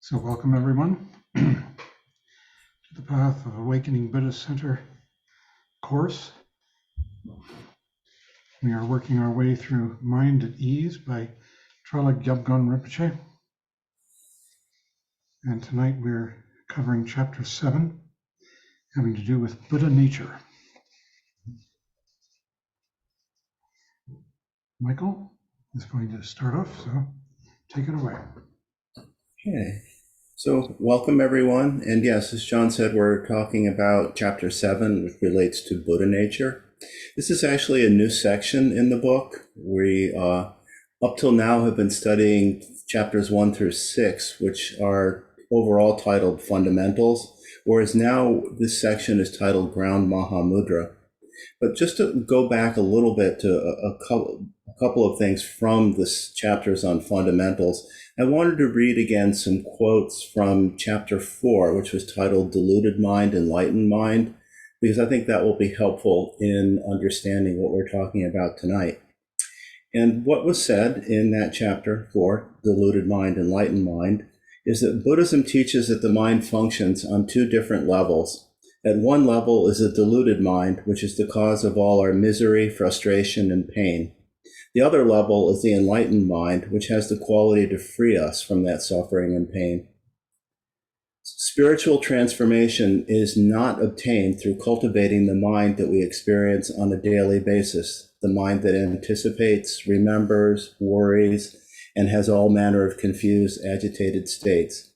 So welcome everyone to the Path of Awakening Buddhist Center course. We are working our way through Mind at Ease by Traleg Rinpoche. And tonight we're covering chapter 7, having to do with Buddha nature. Michael is going to start off, so take it away. Okay, so welcome everyone. And yes, as John said, we're talking about chapter 7, which relates to Buddha nature. This is actually a new section in the book. We, up till now, have been studying chapters 1 through 6, which are overall titled Fundamentals, whereas now this section is titled Ground Mahamudra. But just to go back a little bit to a couple of things from this chapters on fundamentals, I wanted to read again some quotes from chapter 4, which was titled Deluded Mind, Enlightened Mind, because I think that will be helpful in understanding what we're talking about tonight. And what was said in that chapter 4, Deluded Mind, Enlightened Mind, is that Buddhism teaches that the mind functions on two different levels. At one level is a deluded mind, which is the cause of all our misery, frustration, and pain. The other level is the enlightened mind, which has the quality to free us from that suffering and pain. Spiritual transformation is not obtained through cultivating the mind that we experience on a daily basis, the mind that anticipates, remembers, worries, and has all manner of confused, agitated states.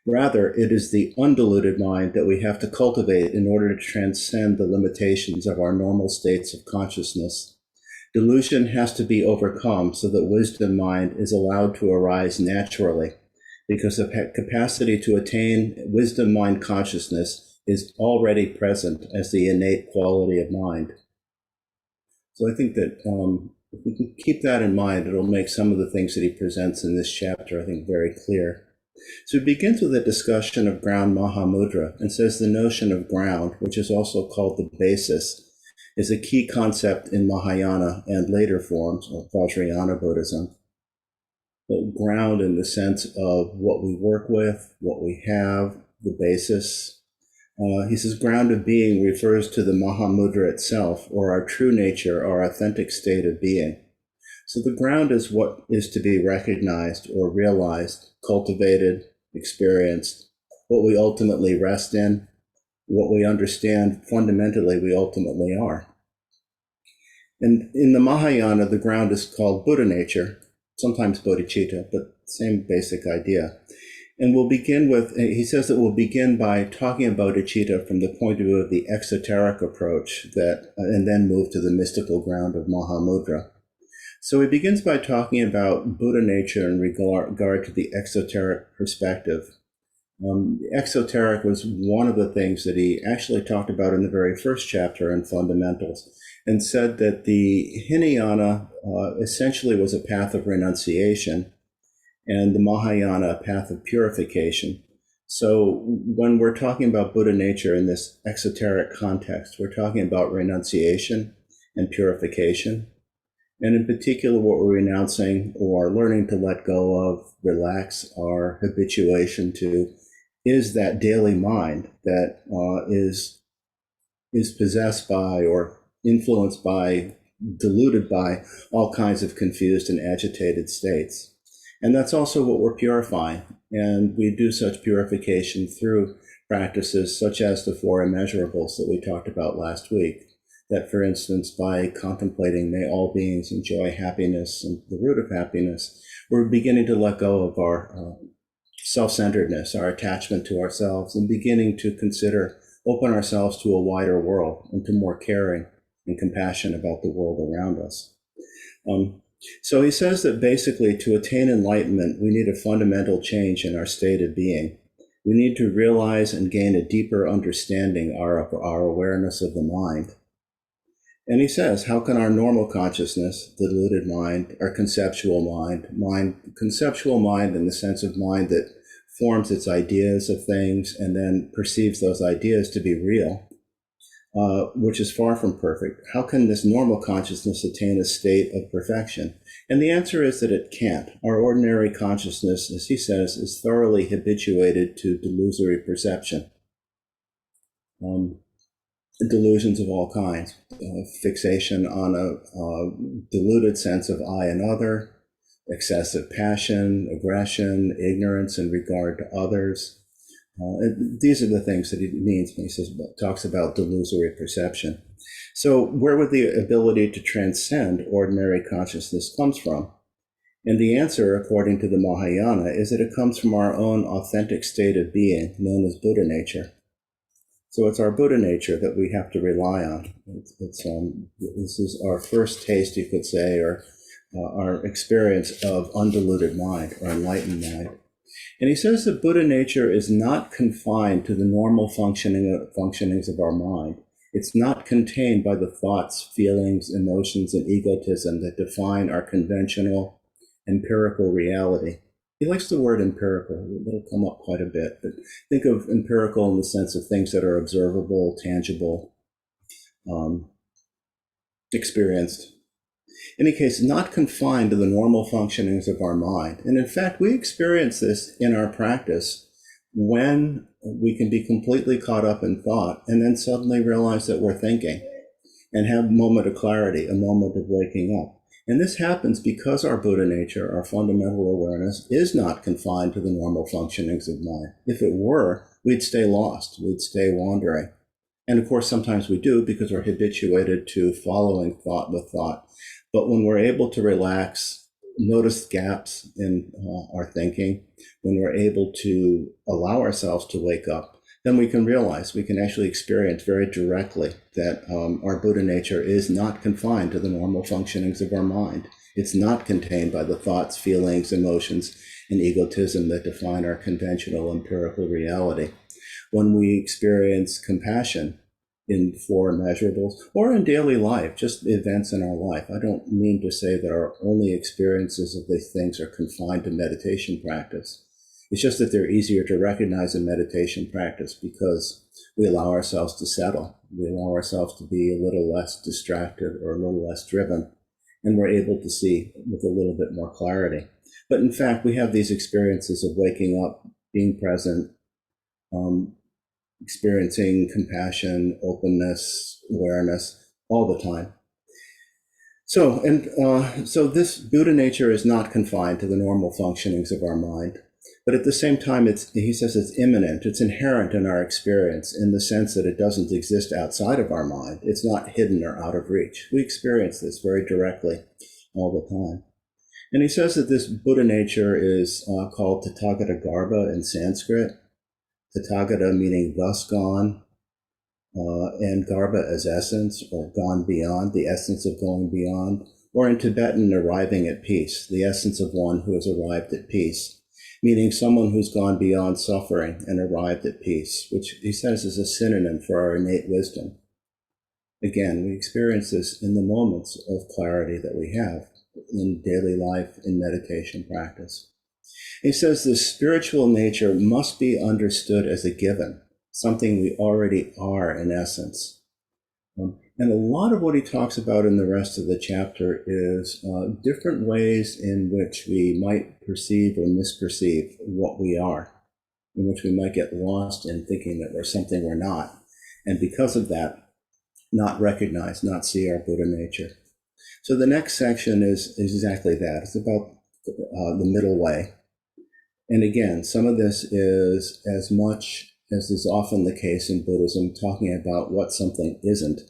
Rather, it is the undiluted mind that we have to cultivate in order to transcend the limitations of our normal states of consciousness. Delusion has to be overcome so that wisdom mind is allowed to arise naturally, because the capacity to attain wisdom mind consciousness is already present as the innate quality of mind. So I think that if we can keep that in mind, it'll make some of the things that he presents in this chapter, I think, very clear. So he begins with a discussion of ground Mahamudra and says the notion of ground, which is also called the basis, is a key concept in Mahayana and later forms of Vajrayana Buddhism. The ground in the sense of what we work with, what we have, the basis. He says ground of being refers to the Mahamudra itself, or our true nature, our authentic state of being. So the ground is what is to be recognized or realized, cultivated, experienced, what we ultimately rest in, what we understand fundamentally we ultimately are. And in the Mahayana, the ground is called Buddha nature, sometimes bodhicitta, but same basic idea. And we'll begin with, he says that we'll begin by talking about bodhicitta from the point of view of the exoteric approach, and then move to the mystical ground of Mahamudra. So he begins by talking about Buddha nature in regard to the exoteric perspective. The exoteric was one of the things that he actually talked about in the very first chapter in Fundamentals, and said that the Hinayana essentially was a path of renunciation, and the Mahayana a path of purification. So when we're talking about Buddha nature in this exoteric context, we're talking about renunciation and purification. And in particular, what we're renouncing or learning to let go of, relax our habituation to, is that daily mind that is possessed by or influenced by, deluded by all kinds of confused and agitated states. And that's also what we're purifying. And we do such purification through practices such as the 4 immeasurables that we talked about last week. That, for instance, by contemplating may all beings enjoy happiness and the root of happiness, we're beginning to let go of our self-centeredness, our attachment to ourselves, and beginning to open ourselves to a wider world and to more caring and compassion about the world around us. So he says that basically to attain enlightenment, we need a fundamental change in our state of being. We need to realize and gain a deeper understanding of our awareness of the mind. And he says, how can our normal consciousness, the deluded mind, our conceptual conceptual mind in the sense of mind that forms its ideas of things and then perceives those ideas to be real. which is far from perfect. How can this normal consciousness attain a state of perfection? And the answer is that it can't. Our ordinary consciousness, as he says, is thoroughly habituated to delusory perception. Delusions of all kinds, fixation on a deluded sense of I and other, excessive passion, aggression, ignorance in regard to others. These are the things that he means when he talks about delusory perception. So where would the ability to transcend ordinary consciousness comes from? And the answer, according to the Mahayana, is that it comes from our own authentic state of being, known as Buddha nature. So it's our Buddha nature that we have to rely on. This is our first taste, you could say, or our experience of undiluted mind or enlightened mind. And he says that Buddha nature is not confined to the normal functionings of our mind. It's not contained by the thoughts, feelings, emotions, and egotism that define our conventional empirical reality. He likes the word empirical. It'll come up quite a bit, but think of empirical in the sense of things that are observable, tangible, experienced. In any case, not confined to the normal functionings of our mind. And in fact, we experience this in our practice when we can be completely caught up in thought and then suddenly realize that we're thinking and have a moment of clarity, a moment of waking up. And this happens because our Buddha nature, our fundamental awareness, is not confined to the normal functionings of mind. If it were, we'd stay lost, we'd stay wandering. And of course, sometimes we do because we're habituated to following thought with thought. But when we're able to relax, notice gaps in our thinking, when we're able to allow ourselves to wake up, then we can realize, we can actually experience very directly that our Buddha nature is not confined to the normal functionings of our mind. It's not contained by the thoughts, feelings, emotions, and egotism that define our conventional empirical reality. When we experience compassion in four measurables or in daily life, just events in our life, I don't mean to say that our only experiences of these things are confined to meditation practice. It's just that they're easier to recognize in meditation practice because we allow ourselves to settle. We allow ourselves to be a little less distracted or a little less driven, and we're able to see with a little bit more clarity. But in fact, we have these experiences of waking up, being present, experiencing compassion, openness, awareness all the time. So this Buddha nature is not confined to the normal functionings of our mind. But at the same time, he says it's immanent, it's inherent in our experience in the sense that it doesn't exist outside of our mind. It's not hidden or out of reach. We experience this very directly all the time. And he says that this Buddha nature is called Tathagata Garbha in Sanskrit. Tathagata meaning thus gone, and Garbha as essence, or gone beyond, the essence of going beyond, or in Tibetan, arriving at peace, the essence of one who has arrived at peace. Meaning someone who's gone beyond suffering and arrived at peace, which he says is a synonym for our innate wisdom. Again, we experience this in the moments of clarity that we have in daily life, in meditation practice. He says this spiritual nature must be understood as a given, something we already are in essence. And a lot of what he talks about in the rest of the chapter is different ways in which we might perceive or misperceive what we are, in which we might get lost in thinking that we're something we're not. And because of that, not recognize, not see our Buddha nature. So the next section is exactly that. It's about the middle way. And again, some of this is, as much as is often the case in Buddhism, talking about what something isn't,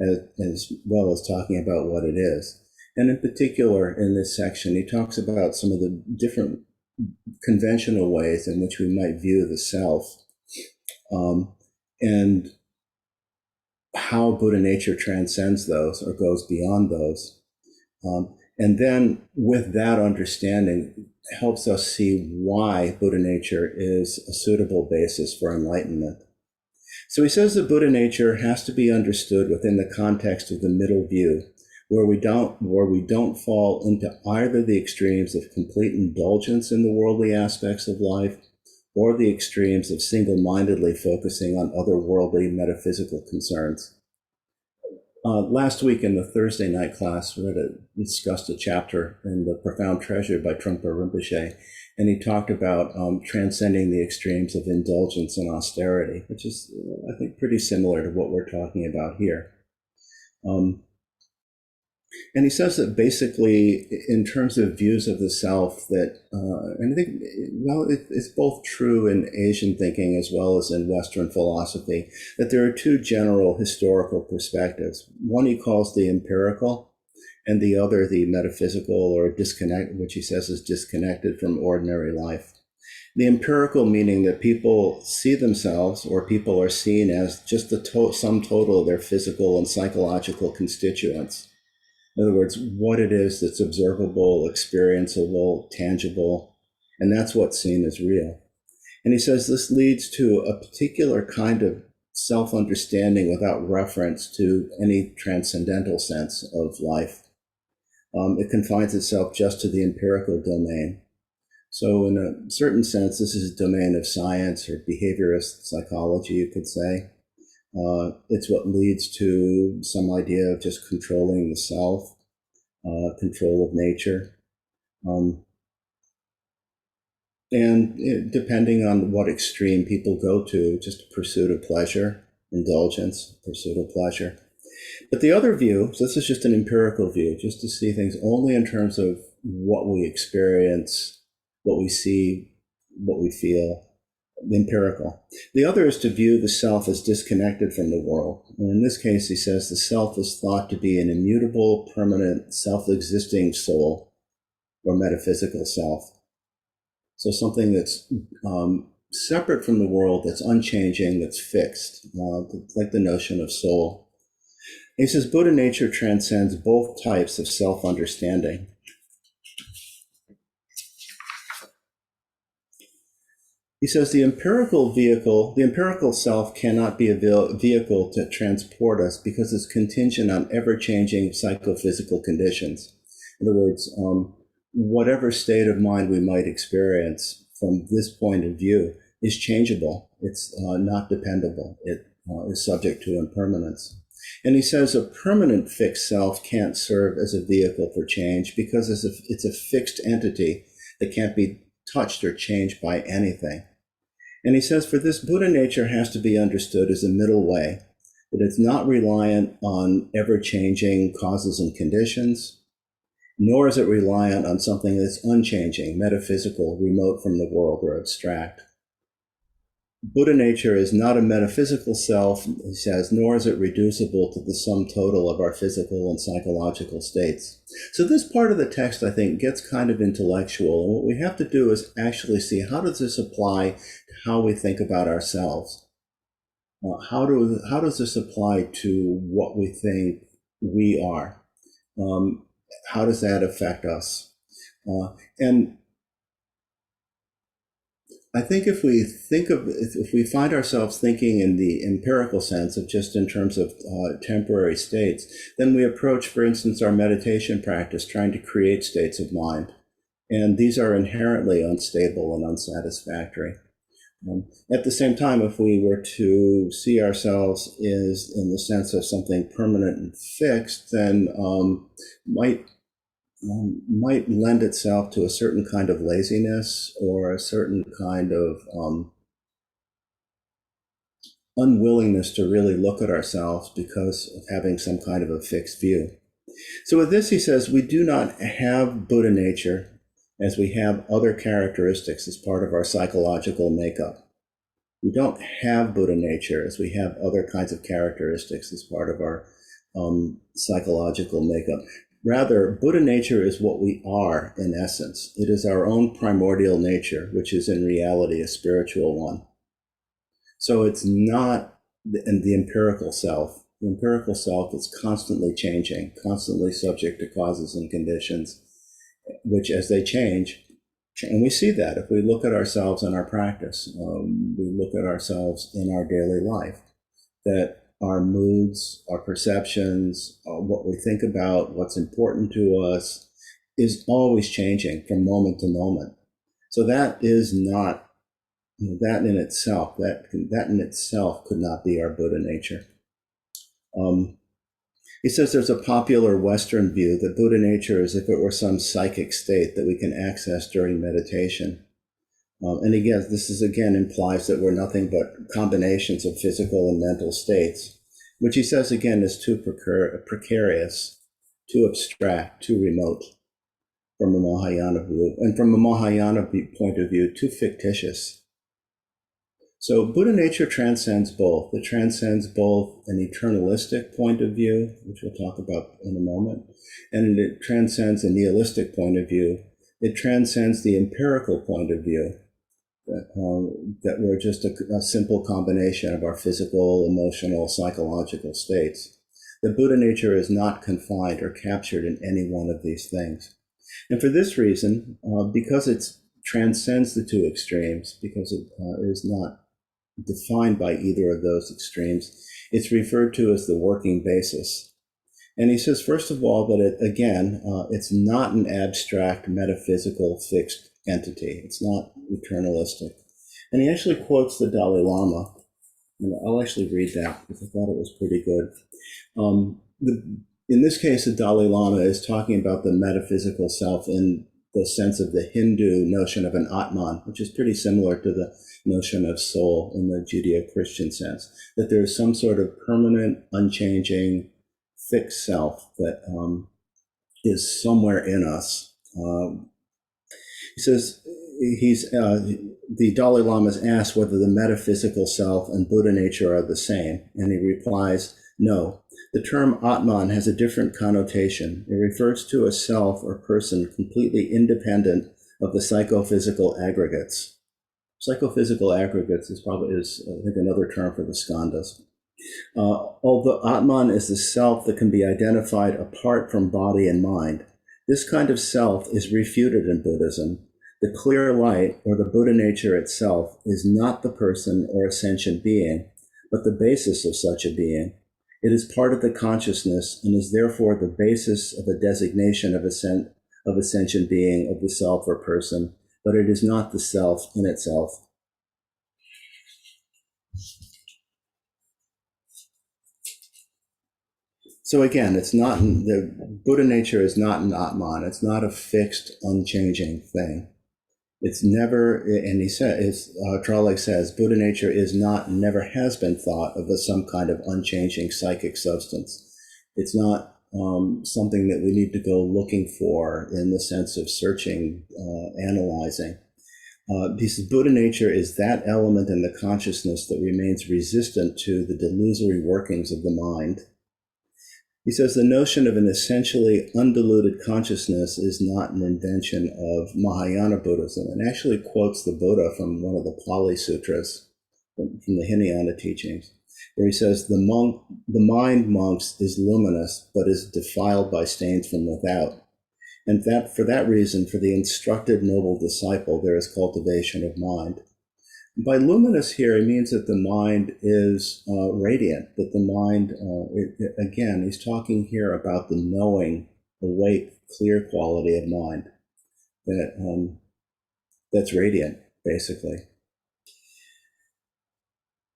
as well as talking about what it is. And in particular, in this section, he talks about some of the different conventional ways in which we might view the self, and how Buddha nature transcends those or goes beyond those. And then with that understanding, helps us see why Buddha nature is a suitable basis for enlightenment. So he says that Buddha nature has to be understood within the context of the middle view, where we don't fall into either the extremes of complete indulgence in the worldly aspects of life, or the extremes of single-mindedly focusing on otherworldly metaphysical concerns. Last week in the Thursday night class, we discussed a chapter in The Profound Treasure by Trungpa Rinpoche, and he talked about transcending the extremes of indulgence and austerity, which is, I think, pretty similar to what we're talking about here. And he says that basically, in terms of views of the self, that, and I think, well, it's both true in Asian thinking as well as in Western philosophy, that there are two general historical perspectives. One he calls the empirical, and the other the metaphysical, or disconnect, which he says is disconnected from ordinary life. The empirical meaning that people see themselves, or people are seen as just the sum total of their physical and psychological constituents. In other words, what it is that's observable, experienceable, tangible, and that's what's seen as real. And he says this leads to a particular kind of self-understanding without reference to any transcendental sense of life. It confines itself just to the empirical domain. So in a certain sense, this is a domain of science or behaviorist psychology, you could say. It's what leads to some idea of just controlling the self, control of nature. And depending on what extreme people go to, just pursuit of pleasure, indulgence, pursuit of pleasure. But the other view, so this is just an empirical view, just to see things only in terms of what we experience, what we see, what we feel, empirical. The other is to view the self as disconnected from the world. And in this case, he says the self is thought to be an immutable, permanent, self-existing soul or metaphysical self. So something that's separate from the world, that's unchanging, that's fixed, like the notion of soul. He says Buddha nature transcends both types of self-understanding. He says the empirical self cannot be a vehicle to transport us because it's contingent on ever-changing psychophysical conditions. In other words, whatever state of mind we might experience from this point of view is changeable. It's not dependable. It is subject to impermanence. And he says a permanent fixed self can't serve as a vehicle for change because it's a fixed entity that can't be touched or changed by anything. And he says for this, Buddha nature has to be understood as a middle way, that it's not reliant on ever-changing causes and conditions, nor is it reliant on something that's unchanging, metaphysical, remote from the world, or abstract. Buddha nature is not a metaphysical self, he says, nor is it reducible to the sum total of our physical and psychological states. So this part of the text, I think, gets kind of intellectual. And what we have to do is actually see, how does this apply to how we think about ourselves? How does this apply to what we think we are? How does that affect us? And I think if we find ourselves thinking in the empirical sense of just in terms of temporary states, then we approach, for instance, our meditation practice trying to create states of mind. And these are inherently unstable and unsatisfactory. At the same time, if we were to see ourselves as in the sense of something permanent and fixed, then might lend itself to a certain kind of laziness or a certain kind of unwillingness to really look at ourselves because of having some kind of a fixed view. So with this, he says, we do not have Buddha nature as we have other characteristics as part of our psychological makeup. We don't have Buddha nature as we have other kinds of characteristics as part of our psychological makeup. Rather, Buddha nature is what we are in essence. It is our own primordial nature, which is in reality a spiritual one. So it's not the empirical self. The empirical self is constantly changing, constantly subject to causes and conditions, which as they change, and we see that if we look at ourselves in our practice, we look at ourselves in our daily life, that our moods, our perceptions, what we think about, what's important to us is always changing from moment to moment. So that is not, that in itself, that in itself could not be our Buddha nature. He says there's a popular Western view that Buddha nature is if it were some psychic state that we can access during meditation. And again, implies that we're nothing but combinations of physical and mental states, which he says again is too precarious, too abstract, too remote from a Mahayana view, and from a Mahayana point of view, too fictitious. So Buddha nature transcends both. It transcends both an eternalistic point of view, which we'll talk about in a moment, and it transcends a nihilistic point of view. It transcends the empirical point of view, that we're just a simple combination of our physical, emotional, psychological states. The Buddha nature is not confined or captured in any one of these things. And for this reason, because it transcends the two extremes, because it is not defined by either of those extremes, it's referred to as the working basis. And he says, first of all, that it's not an abstract, metaphysical, fixed entity. It's not eternalistic. And he actually quotes the Dalai Lama, and I'll actually read that because I thought it was pretty good. In this case, the Dalai Lama is talking about the metaphysical self in the sense of the Hindu notion of an Atman, which is pretty similar to the notion of soul in the Judeo-Christian sense, that there's some sort of permanent, unchanging, fixed self that is somewhere in us. He says the Dalai Lama is asked whether the metaphysical self and Buddha nature are the same, and he replies, no. The term Atman has a different connotation. It refers to a self or person completely independent of the psychophysical aggregates. Psychophysical aggregates is I think, another term for the skandhas. Although Atman is the self that can be identified apart from body and mind, this kind of self is refuted in Buddhism. The clear light, or the Buddha nature itself, is not the person or ascension being, but the basis of such a being. It is part of the consciousness and is therefore the basis of a designation of ascension being of the self or person, but it is not the self in itself. So again, the Buddha nature is not an Atman. It's not a fixed, unchanging thing. It's never, and Traleg says, Buddha nature is not, never has been thought of as some kind of unchanging psychic substance. It's not something that we need to go looking for in the sense of searching, analyzing. He says Buddha nature is that element in the consciousness that remains resistant to the delusory workings of the mind. He says the notion of an essentially undiluted consciousness is not an invention of Mahayana Buddhism, and actually quotes the Buddha from one of the Pali Sutras, from the Hinayana teachings, where he says, the mind, monks, is luminous, but is defiled by stains from without. And that for that reason, for the instructed noble disciple, there is cultivation of mind. By luminous here, it means that the mind is radiant, that the mind, again, he's talking here about the knowing, awake, clear quality of mind that's radiant, basically.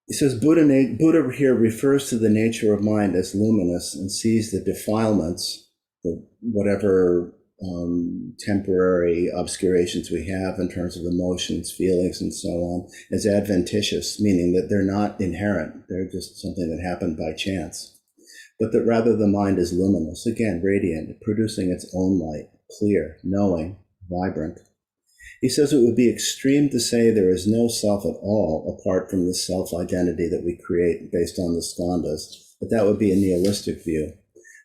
He says Buddha here refers to the nature of mind as luminous and sees the defilements, whatever temporary obscurations we have in terms of emotions, feelings, and so on, as adventitious, meaning that they're not inherent. They're just something that happened by chance. But that rather the mind is luminous, again, radiant, producing its own light, clear, knowing, vibrant. He says it would be extreme to say there is no self at all apart from the self-identity that we create based on the skandhas, but that would be a nihilistic view.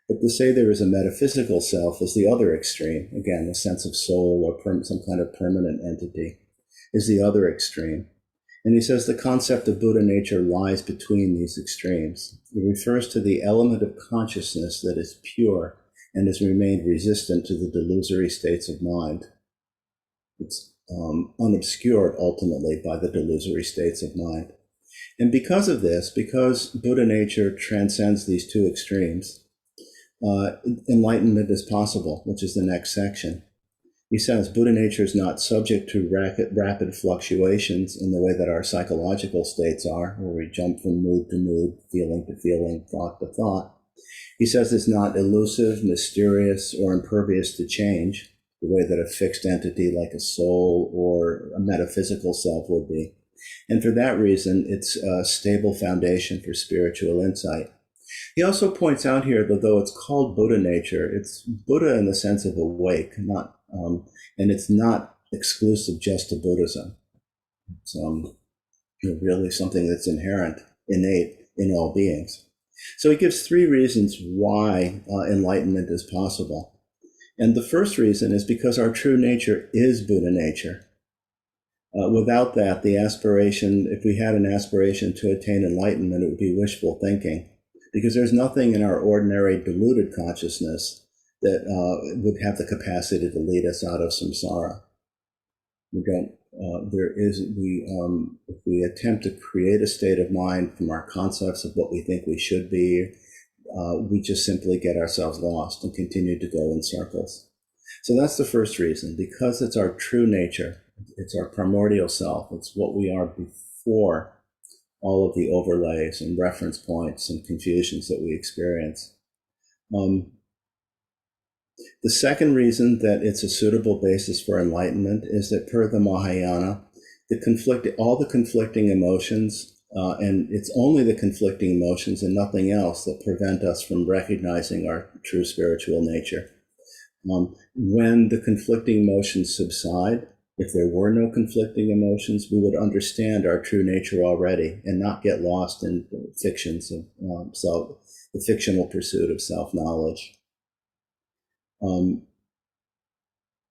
But to say there is a metaphysical self is the other extreme. Again, a sense of soul or some kind of permanent entity is the other extreme. And he says the concept of Buddha nature lies between these extremes. It refers to the element of consciousness that is pure and has remained resistant to the delusory states of mind. It's unobscured ultimately by the delusory states of mind. And because of this, because Buddha nature transcends these two extremes, enlightenment is possible, which is the next section. He says Buddha nature is not subject to rapid fluctuations in the way that our psychological states are, where we jump from mood to mood, feeling to feeling, thought to thought. He says it's not elusive, mysterious, or impervious to change, the way that a fixed entity like a soul or a metaphysical self would be. And for that reason, it's a stable foundation for spiritual insight. He also points out here that though it's called Buddha nature, it's Buddha in the sense of awake, not, and it's not exclusive just to Buddhism. It's really something that's inherent, innate in all beings. So he gives three reasons why enlightenment is possible. And the first reason is because our true nature is Buddha nature. Without that, the aspiration, if we had an aspiration to attain enlightenment, it would be wishful thinking, because there's nothing in our ordinary deluded consciousness that would have the capacity to lead us out of samsara. We don't. If we attempt to create a state of mind from our concepts of what we think we should be, we just simply get ourselves lost and continue to go in circles. So that's the first reason, because it's our true nature. It's our primordial self. It's what we are before all of the overlays and reference points and confusions that we experience. The second reason that it's a suitable basis for enlightenment is that per the Mahayana, all the conflicting emotions, and it's only the conflicting emotions and nothing else that prevent us from recognizing our true spiritual nature. When the conflicting emotions subside, if there were no conflicting emotions, we would understand our true nature already and not get lost in fictions of the fictional pursuit of self-knowledge.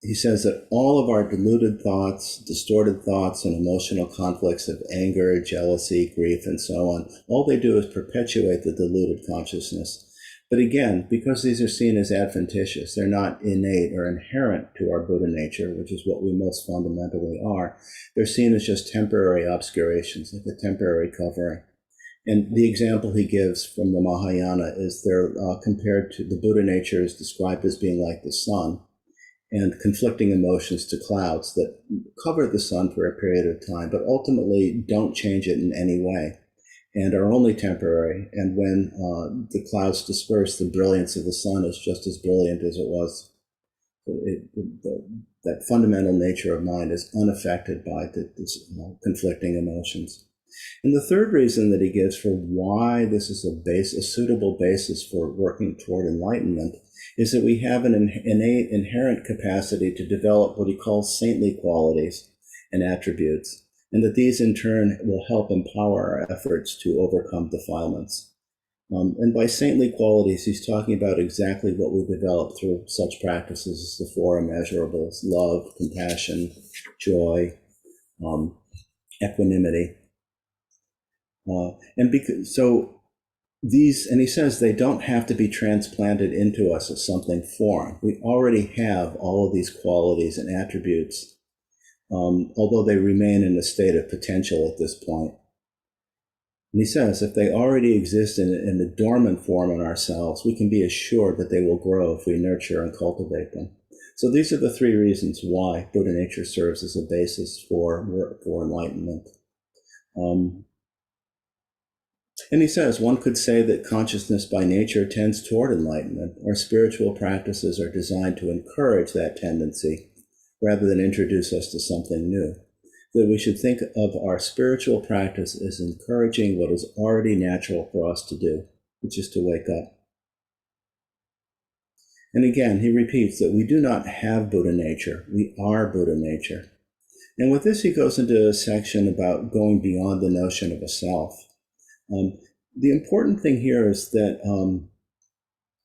He says that all of our deluded thoughts, distorted thoughts, and emotional conflicts of anger, jealousy, grief, and so on, all they do is perpetuate the deluded consciousness. But again, because these are seen as adventitious, they're not innate or inherent to our Buddha nature, which is what we most fundamentally are. They're seen as just temporary obscurations, like a temporary covering. And the example he gives from the Mahayana is they're compared to the Buddha nature is described as being like the sun, and conflicting emotions to clouds that cover the sun for a period of time, but ultimately don't change it in any way and are only temporary. And when the clouds disperse, the brilliance of the sun is just as brilliant as it was. That fundamental nature of mind is unaffected by this conflicting emotions. And the third reason that he gives for why this is a suitable basis for working toward enlightenment is that we have an innate, inherent capacity to develop what he calls saintly qualities and attributes, and that these in turn will help empower our efforts to overcome defilements. And by saintly qualities, he's talking about exactly what we develop through such practices as the four immeasurables: love, compassion, joy, equanimity. And he says they don't have to be transplanted into us as something foreign. We already have all of these qualities and attributes, although they remain in a state of potential at this point. And he says if they already exist in a dormant form in ourselves, we can be assured that they will grow if we nurture and cultivate them. So these are the three reasons why Buddha nature serves as a basis for enlightenment. And he says one could say that consciousness by nature tends toward enlightenment. Our spiritual practices are designed to encourage that tendency rather than introduce us to something new. That we should think of our spiritual practice as encouraging what is already natural for us to do, which is to wake up. And again, he repeats that we do not have Buddha nature, we are Buddha nature. And with this, he goes into a section about going beyond the notion of a self. The important thing here is that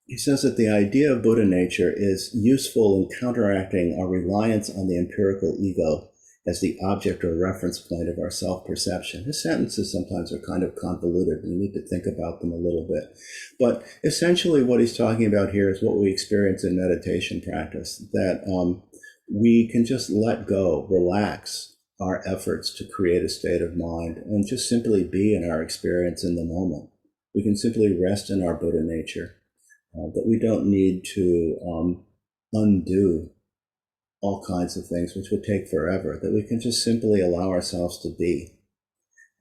he says that the idea of Buddha nature is useful in counteracting our reliance on the empirical ego as the object or reference point of our self-perception. His sentences sometimes are kind of convoluted, and you need to think about them a little bit. But essentially what he's talking about here is what we experience in meditation practice, that we can just let go, relax our efforts to create a state of mind and just simply be in our experience in the moment. We can simply rest in our Buddha nature, that we don't need to undo all kinds of things, which would take forever, that we can just simply allow ourselves to be.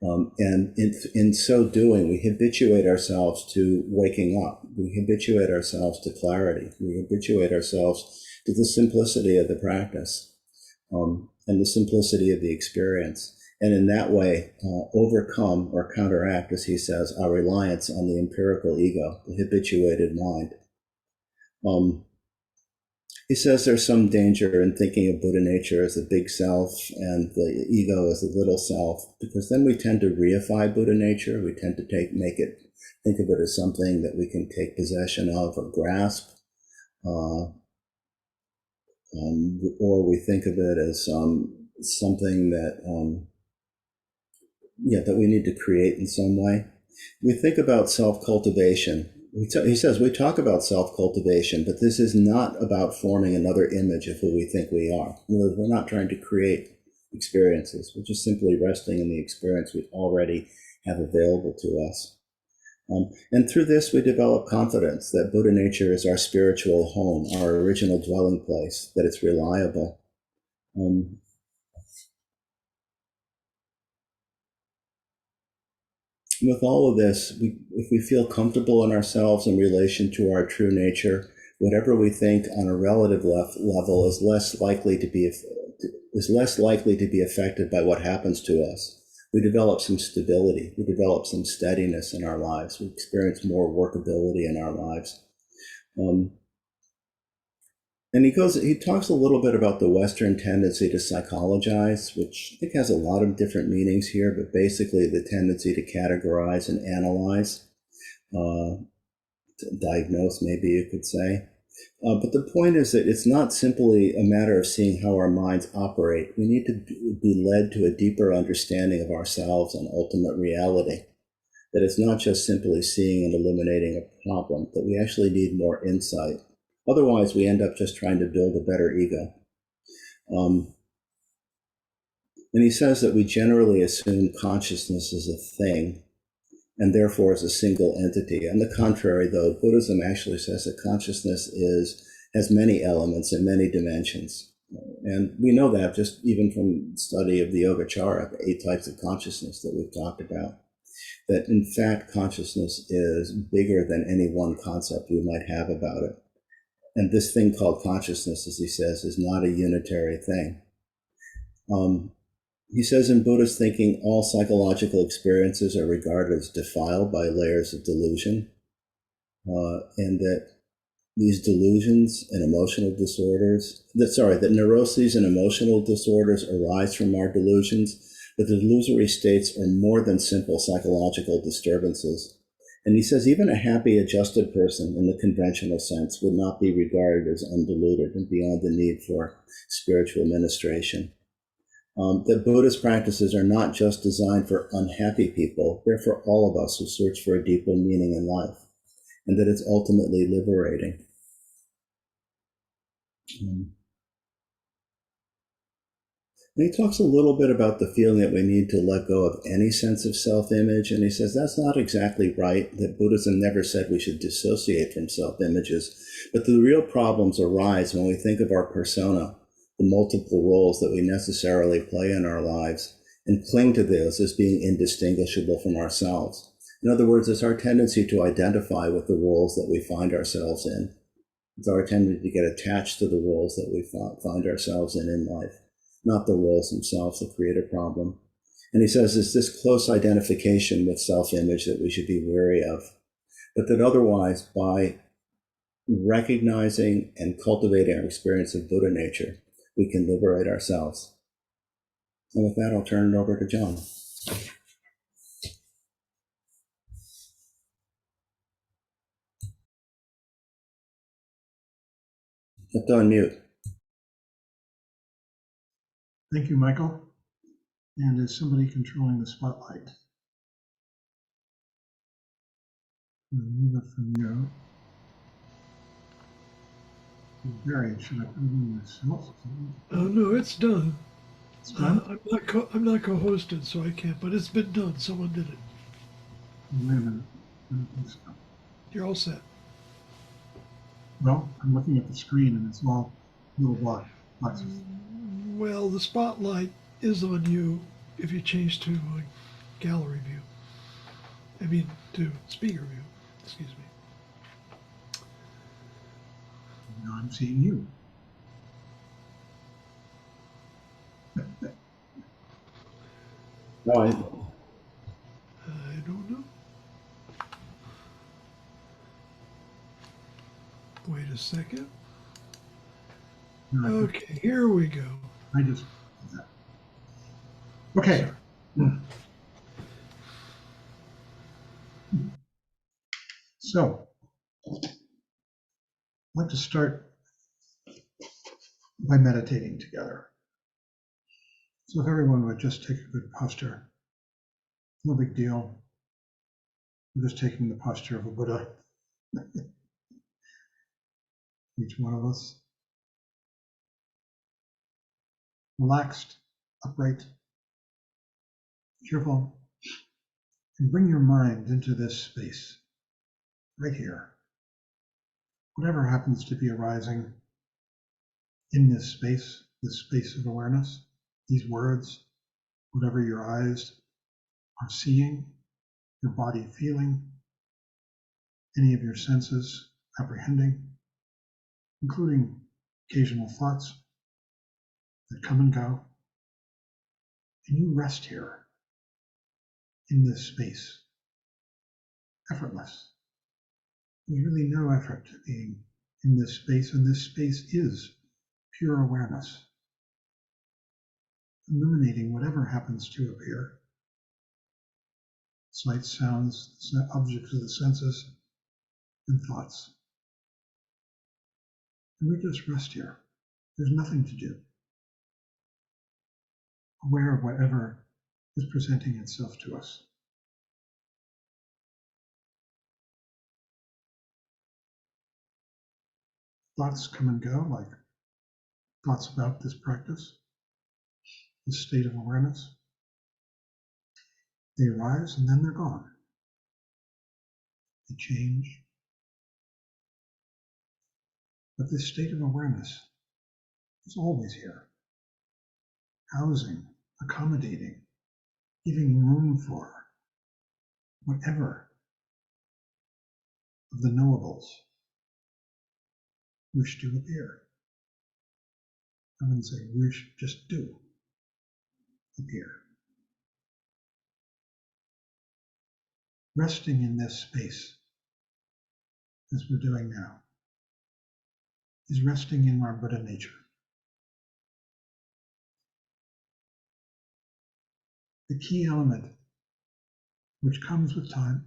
And in so doing, we habituate ourselves to waking up. We habituate ourselves to clarity. We habituate ourselves to the simplicity of the practice, and the simplicity of the experience. And in that way, overcome or counteract, as he says, our reliance on the empirical ego, the habituated mind. He says there's some danger in thinking of Buddha nature as a big self and the ego as a little self, because then we tend to reify Buddha nature. We tend to think of it as something that we can take possession of or grasp, or we think of it as something that that we need to create in some way. We think about self-cultivation. He says we talk about self-cultivation, but this is not about forming another image of who we think we are. In other words, we're not trying to create experiences. We're just simply resting in the experience we already have available to us. And through this, we develop confidence that Buddha nature is our spiritual home, our original dwelling place, that it's reliable. With all of this, if we feel comfortable in ourselves in relation to our true nature, whatever we think on a relative level is less likely to be affected by what happens to us. We develop some stability. We develop some steadiness in our lives. We experience more workability in our lives. And he talks a little bit about the Western tendency to psychologize, which I think has a lot of different meanings here, but basically the tendency to categorize and analyze, to diagnose, maybe you could say. But the point is that it's not simply a matter of seeing how our minds operate. We need to be led to a deeper understanding of ourselves and ultimate reality. That it's not just simply seeing and eliminating a problem, that we actually need more insight. Otherwise, we end up just trying to build a better ego. And he says that we generally assume consciousness is a thing, and therefore is a single entity. On the contrary, though, Buddhism actually says that consciousness has many elements and many dimensions. And we know that just even from study of the Yogacara, the 8 types of consciousness that we've talked about, that in fact consciousness is bigger than any one concept we might have about it. And this thing called consciousness, as he says, is not a unitary thing. He says in Buddhist thinking, all psychological experiences are regarded as defiled by layers of delusion, and that these delusions and emotional disorders, that neuroses and emotional disorders arise from our delusions, but the delusory states are more than simple psychological disturbances. And he says even a happy, adjusted person in the conventional sense would not be regarded as undiluted and beyond the need for spiritual ministration. That Buddhist practices are not just designed for unhappy people, they're for all of us who search for a deeper meaning in life, and that it's ultimately liberating. And he talks a little bit about the feeling that we need to let go of any sense of self-image, and he says that's not exactly right, that Buddhism never said we should dissociate from self-images, but the real problems arise when we think of our persona, the multiple roles that we necessarily play in our lives, and cling to those as being indistinguishable from ourselves. In other words, it's our tendency to identify with the roles that we find ourselves in. It's our tendency to get attached to the roles that we find ourselves in life, not the roles themselves that create a problem. And he says it's this close identification with self-image that we should be wary of, but that otherwise, by recognizing and cultivating our experience of Buddha nature, we can liberate ourselves. And with that, I'll turn it over to John. Have to unmute. Thank you, Michael. And is somebody controlling the spotlight? Remove it from you. Barry, should I put it in myself? No, it's done. It's done? I'm not co-hosted, so I can't. But it's been done. Someone did it. Wait a minute. I don't think so. You're all set. Well, I'm looking at the screen and it's all little boxes. Well, the spotlight is on you if you change to gallery view. I mean, to speaker view. Excuse me. Now I'm seeing you. No, I don't know. Wait a second. No, Okay, here we go. I just did that. Okay. So, I'd like to start by meditating together. So if everyone would just take a good posture, no big deal. We're just taking the posture of a Buddha, each one of us. Relaxed, upright, cheerful, and bring your mind into this space, right here. Whatever happens to be arising in this space of awareness, these words, whatever your eyes are seeing, your body feeling, any of your senses apprehending, including occasional thoughts that come and go. And you rest here in this space, effortless. There's really no effort to being in this space, and this space is pure awareness, illuminating whatever happens to appear. Sights, sounds, objects of the senses, and thoughts. And we just rest here. There's nothing to do. Aware of whatever is presenting itself to us. Thoughts come and go, like thoughts about this practice, this state of awareness. They arise and then they're gone. They change. But this state of awareness is always here, housing, accommodating, giving room for whatever of the knowables wish to appear. I wouldn't say wish, just do appear. Resting in this space, as we're doing now, is resting in our Buddha nature. The key element which comes with time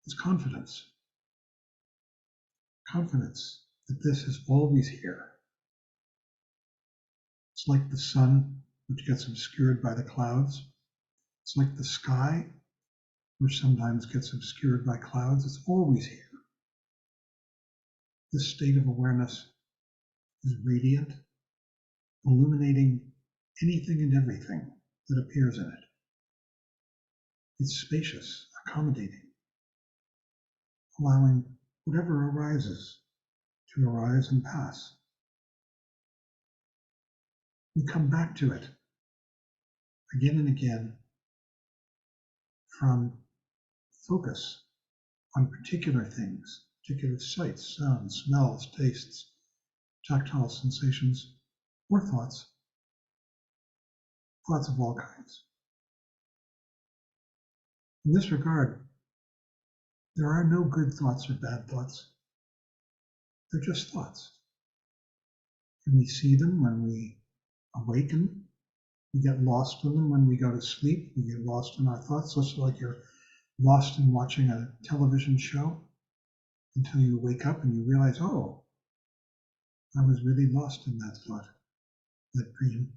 is confidence. Confidence that this is always here. It's like the sun, which gets obscured by the clouds. It's like the sky, which sometimes gets obscured by clouds. It's always here. This state of awareness is radiant, illuminating anything and everything that appears in it. It's spacious, accommodating, allowing whatever arises to arise and pass. We come back to it again and again from focus on particular things, particular sights, sounds, smells, tastes, tactile sensations, or thoughts of all kinds. In this regard, there are no good thoughts or bad thoughts. They're just thoughts. And we see them when we awaken. We get lost in them when we go to sleep. We get lost in our thoughts, just like you're lost in watching a television show until you wake up and you realize, oh, I was really lost in that thought, that dream.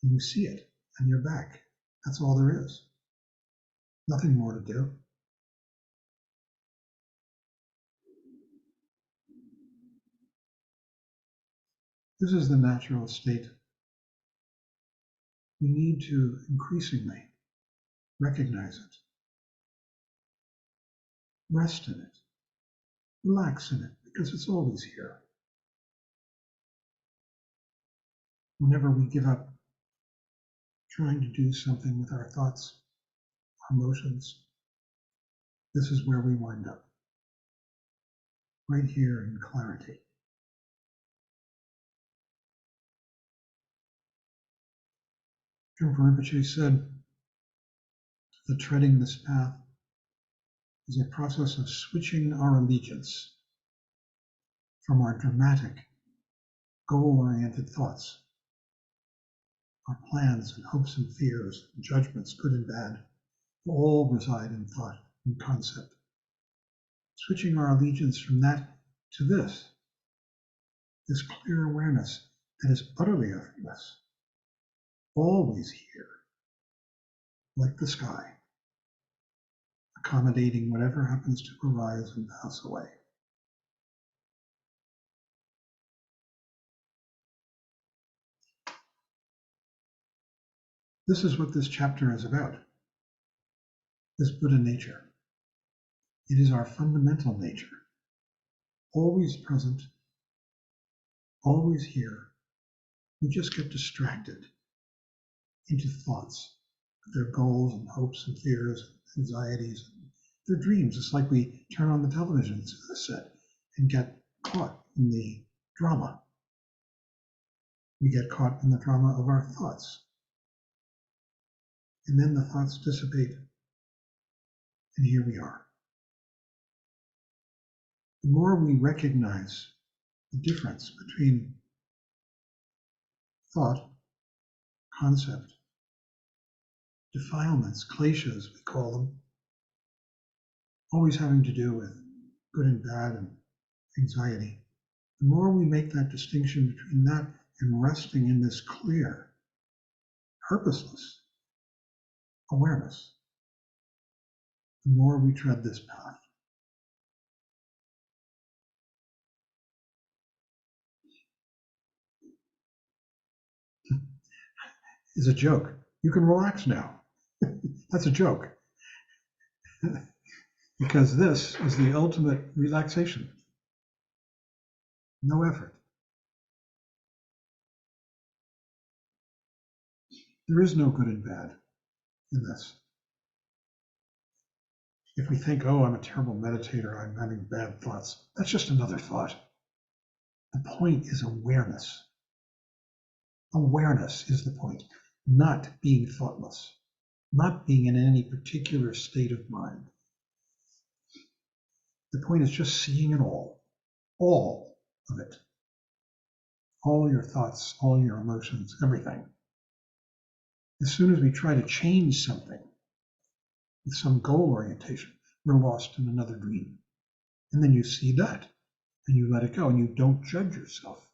And you see it, and you're back. That's all there is. Nothing more to do. This is the natural state. We need to increasingly recognize it, rest in it, relax in it, because it's always here. Whenever we give up trying to do something with our thoughts, emotions, this is where we wind up. Right here in clarity. Rinpoche said that treading this path is a process of switching our allegiance from our dramatic, goal-oriented thoughts, our plans and hopes and fears, and judgments, good and bad, all reside in thought and concept. Switching our allegiance from that to this clear awareness that is utterly effortless, always here, like the sky, accommodating whatever happens to arise and pass away. This is what this chapter is about, this Buddha nature. It is our fundamental nature, always present, always here. We just get distracted into thoughts, their goals and hopes and fears, anxieties, their dreams. It's like we turn on the television set and get caught in the drama. We get caught in the drama of our thoughts. And then the thoughts dissipate, and here we are. The more we recognize the difference between thought, concept, defilements, kleshas, we call them, always having to do with good and bad and anxiety, the more we make that distinction between that and resting in this clear, purposeless awareness, the more we tread this path. Is a joke. You can relax now. That's a joke. Because this is the ultimate relaxation. No effort. There is no good and bad in this. If we think, oh, I'm a terrible meditator, I'm having bad thoughts, that's just another thought. The point is awareness. Awareness is the point, not being thoughtless, not being in any particular state of mind. The point is just seeing it all of it. All your thoughts, all your emotions, everything. As soon as we try to change something with some goal orientation, we're lost in another dream. And then you see that and you let it go and you don't judge yourself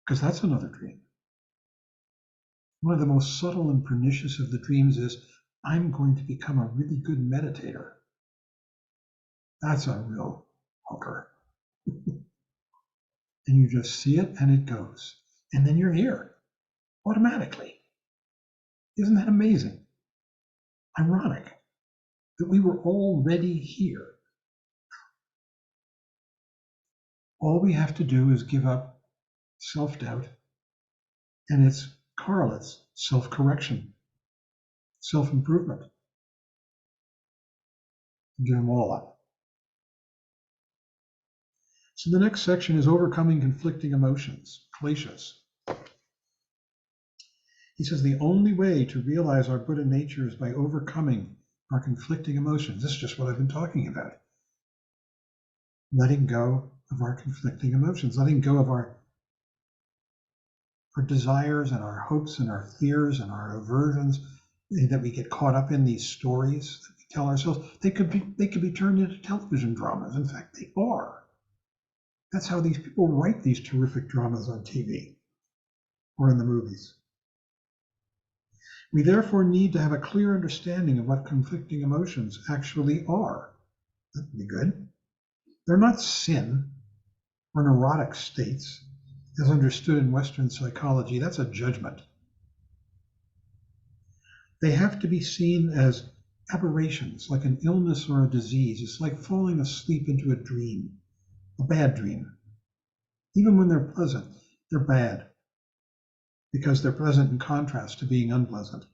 because that's another dream. One of the most subtle and pernicious of the dreams is, I'm going to become a really good meditator. That's a real hooker. And you just see it and it goes. And then you're here automatically. Isn't that amazing? Ironic that we were already here. All we have to do is give up self-doubt and its correlates, self-correction, self-improvement. Give them all up. So the next section is overcoming conflicting emotions, kleshas. He says the only way to realize our Buddha nature is by overcoming our conflicting emotions. This is just what I've been talking about. Letting go of our conflicting emotions, letting go of our desires and our hopes and our fears and our aversions that we get caught up in, these stories that we tell ourselves. They could be turned into television dramas. In fact, they are. That's how these people write these terrific dramas on TV or in the movies. We therefore need to have a clear understanding of what conflicting emotions actually are. That would be good. They're not sin or neurotic states, as understood in Western psychology. That's a judgment. They have to be seen as aberrations, like an illness or a disease. It's like falling asleep into a dream, a bad dream. Even when they're pleasant, they're bad, because they're pleasant in contrast to being unpleasant.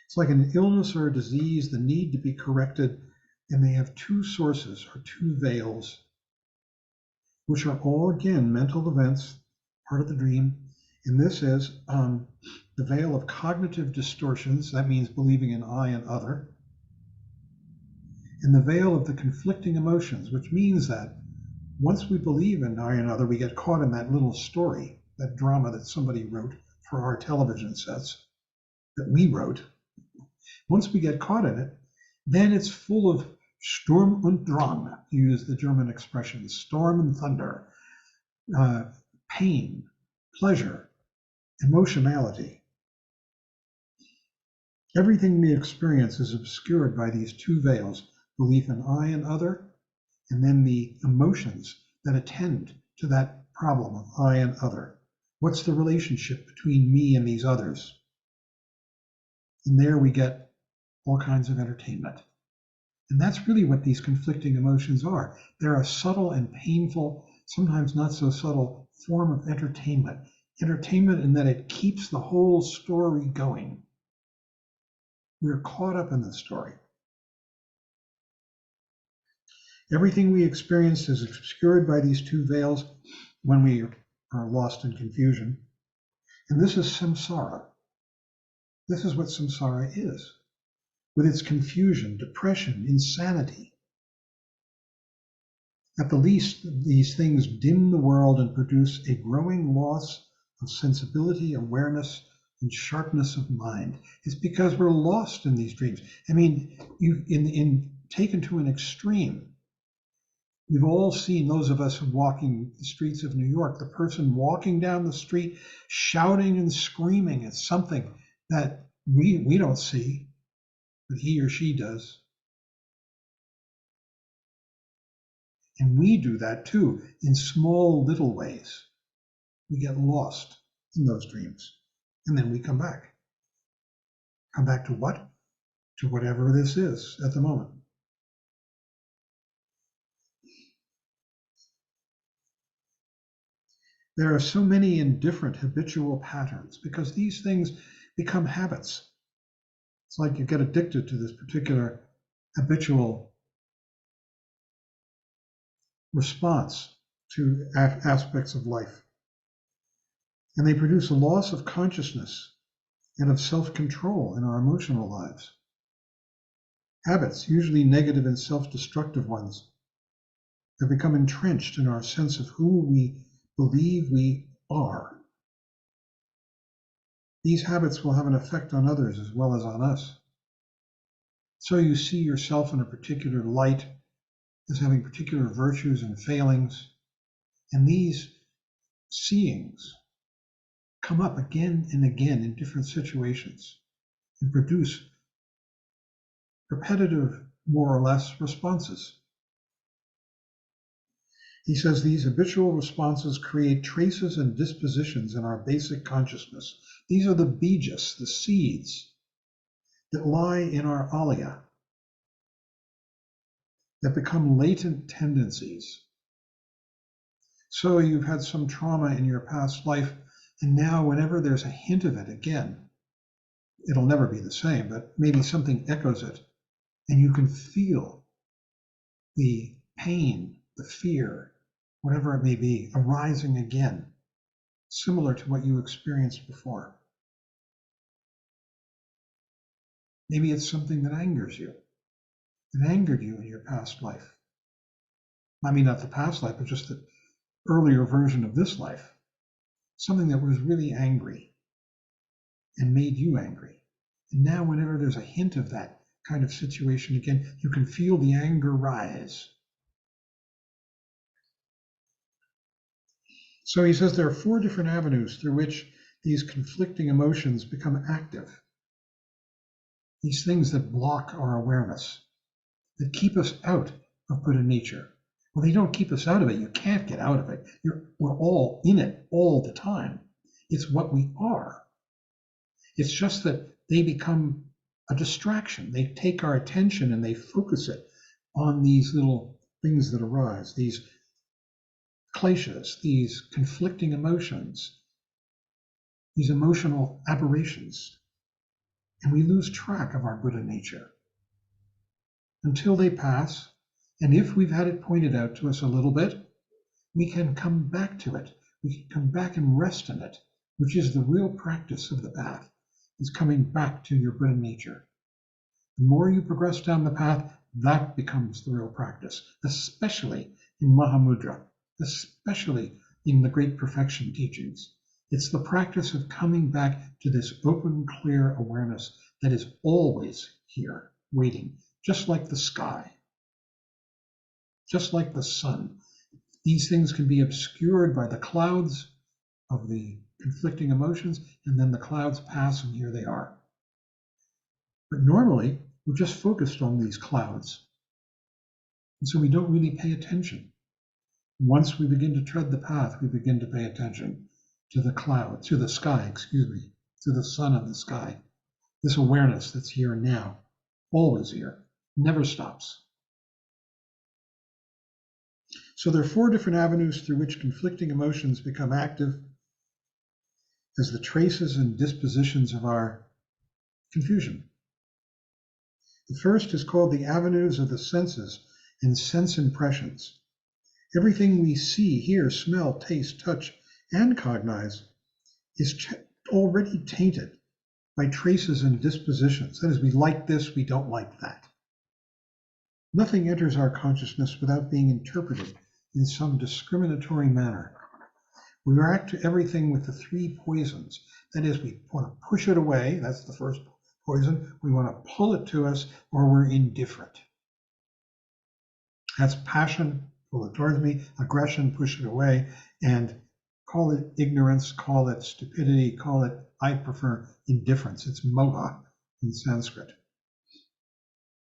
It's like an illness or a disease, the need to be corrected, and they have two sources or two veils, which are all, again, mental events, part of the dream. And this is the veil of cognitive distortions, that means believing in I and other, and the veil of the conflicting emotions, which means that once we believe in I and other, we get caught in that little story, that drama that somebody wrote for our television sets, that we wrote. Once we get caught in it, then it's full of Sturm und Drang, to use the German expression, storm and thunder, pain, pleasure, emotionality. Everything we experience is obscured by these two veils, belief in I and other, and then the emotions that attend to that problem of I and other. What's the relationship between me and these others? And there we get all kinds of entertainment. And that's really what these conflicting emotions are. They're a subtle and painful, sometimes not so subtle, form of entertainment. Entertainment in that it keeps the whole story going. We're caught up in the story. Everything we experience is obscured by these two veils when we are lost in confusion. And this is samsara. This is what samsara is, with its confusion, depression, insanity. At the least, these things dim the world and produce a growing loss of sensibility, awareness, and sharpness of mind. It's because we're lost in these dreams. I mean, taken to an extreme. We've all seen, those of us walking the streets of New York, the person walking down the street shouting and screaming at something that we don't see, but he or she does. And we do that too, in small little ways. We get lost in those dreams. And then we come back. Come back to what? To whatever this is at the moment. There are so many indifferent habitual patterns because these things become habits. It's like you get addicted to this particular habitual response to aspects of life. And they produce a loss of consciousness and of self-control in our emotional lives. Habits, usually negative and self-destructive ones, have become entrenched in our sense of who we believe we are. These habits will have an effect on others as well as on us. So you see yourself in a particular light as having particular virtues and failings, and these seeings come up again and again in different situations and produce repetitive, more or less, responses. He says these habitual responses create traces and dispositions in our basic consciousness. These are the bijas, the seeds that lie in our alaya, that become latent tendencies. So you've had some trauma in your past life, and now whenever there's a hint of it again, it'll never be the same, but maybe something echoes it, and you can feel the pain, the fear, whatever it may be, arising again, similar to what you experienced before. Maybe it's something that angers you. It angered you in your past life. I mean, not the past life, but just the earlier version of this life. Something that was really angry and made you angry. And now whenever there's a hint of that kind of situation again, you can feel the anger rise. So he says there are 4 different avenues through which these conflicting emotions become active. These things that block our awareness, that keep us out of Buddha nature. Well, they don't keep us out of it. You can't get out of it. We're all in it all the time. It's what we are. It's just that they become a distraction. They take our attention and they focus it on these little things that arise, these kleshas, these conflicting emotions, these emotional aberrations. and we lose track of our Buddha nature until they pass. And if we've had it pointed out to us a little bit, we can come back to it. We can come back and rest in it, which is the real practice of the path, is coming back to your Buddha nature. The more you progress down the path, that becomes the real practice, especially in Mahamudra, especially in the Great Perfection teachings. It's the practice of coming back to this open, clear awareness that is always here, waiting, just like the sky, just like the sun. These things can be obscured by the clouds of the conflicting emotions, and then the clouds pass and here they are. But normally, we're just focused on these clouds. And so we don't really pay attention. Once we begin to tread the path, we begin to pay attention to the cloud, to the sky, to the sun and the sky. This awareness that's here and now, always here, never stops. So there are 4 different avenues through which conflicting emotions become active as the traces and dispositions of our confusion. The first is called the avenues of the senses and sense impressions. Everything we see, hear, smell, taste, touch, and cognize is already tainted by traces and dispositions. That is, we like this, we don't like that. Nothing enters our consciousness without being interpreted in some discriminatory manner. We react to everything with the 3 poisons. That is, we want to push it away, that's the first poison. We want to pull it to us, or we're indifferent. That's passion, pull it towards me, aggression, push it away, and call it ignorance, call it stupidity, call it, I prefer indifference. It's moha in Sanskrit.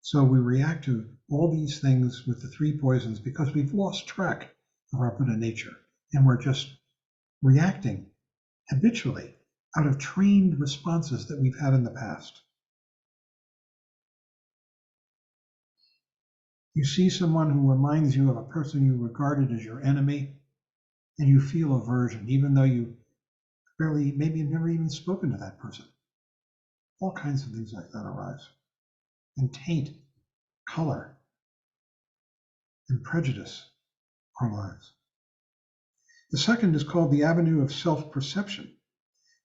So we react to all these things with the 3 poisons because we've lost track of our Buddha nature, and we're just reacting habitually out of trained responses that we've had in the past. You see someone who reminds you of a person you regarded as your enemy, and you feel aversion, even though you maybe have never even spoken to that person. All kinds of things like that arise and taint, color, and prejudice our lives. The second is called the avenue of self-perception,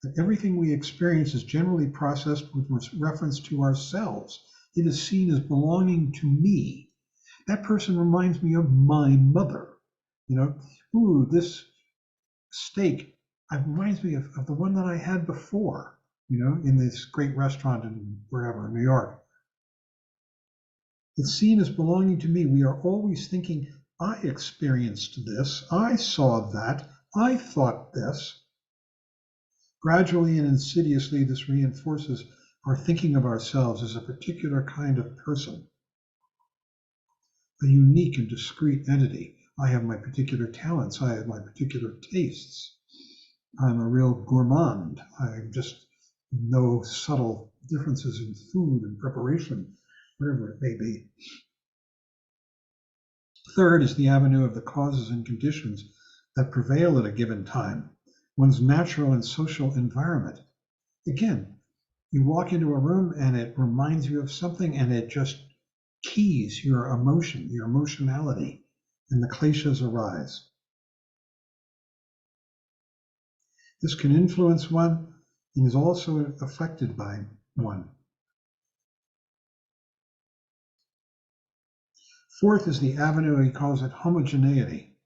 that everything we experience is generally processed with reference to ourselves. It is seen as belonging to me. That person reminds me of my mother. Ooh, this steak reminds me of the one that I had before, in this great restaurant in wherever, New York. It's seen as belonging to me. We are always thinking, I experienced this, I saw that, I thought this. Gradually and insidiously, this reinforces our thinking of ourselves as a particular kind of person, a unique and discrete entity. I have my particular talents, I have my particular tastes. I'm a real gourmand. I just know subtle differences in food and preparation, whatever it may be. Third is the avenue of the causes and conditions that prevail at a given time, one's natural and social environment. Again, you walk into a room and it reminds you of something and it just keys your emotion, your emotionality, and the kleshas arise. This can influence one and is also affected by one. Fourth is the avenue, he calls it homogeneity.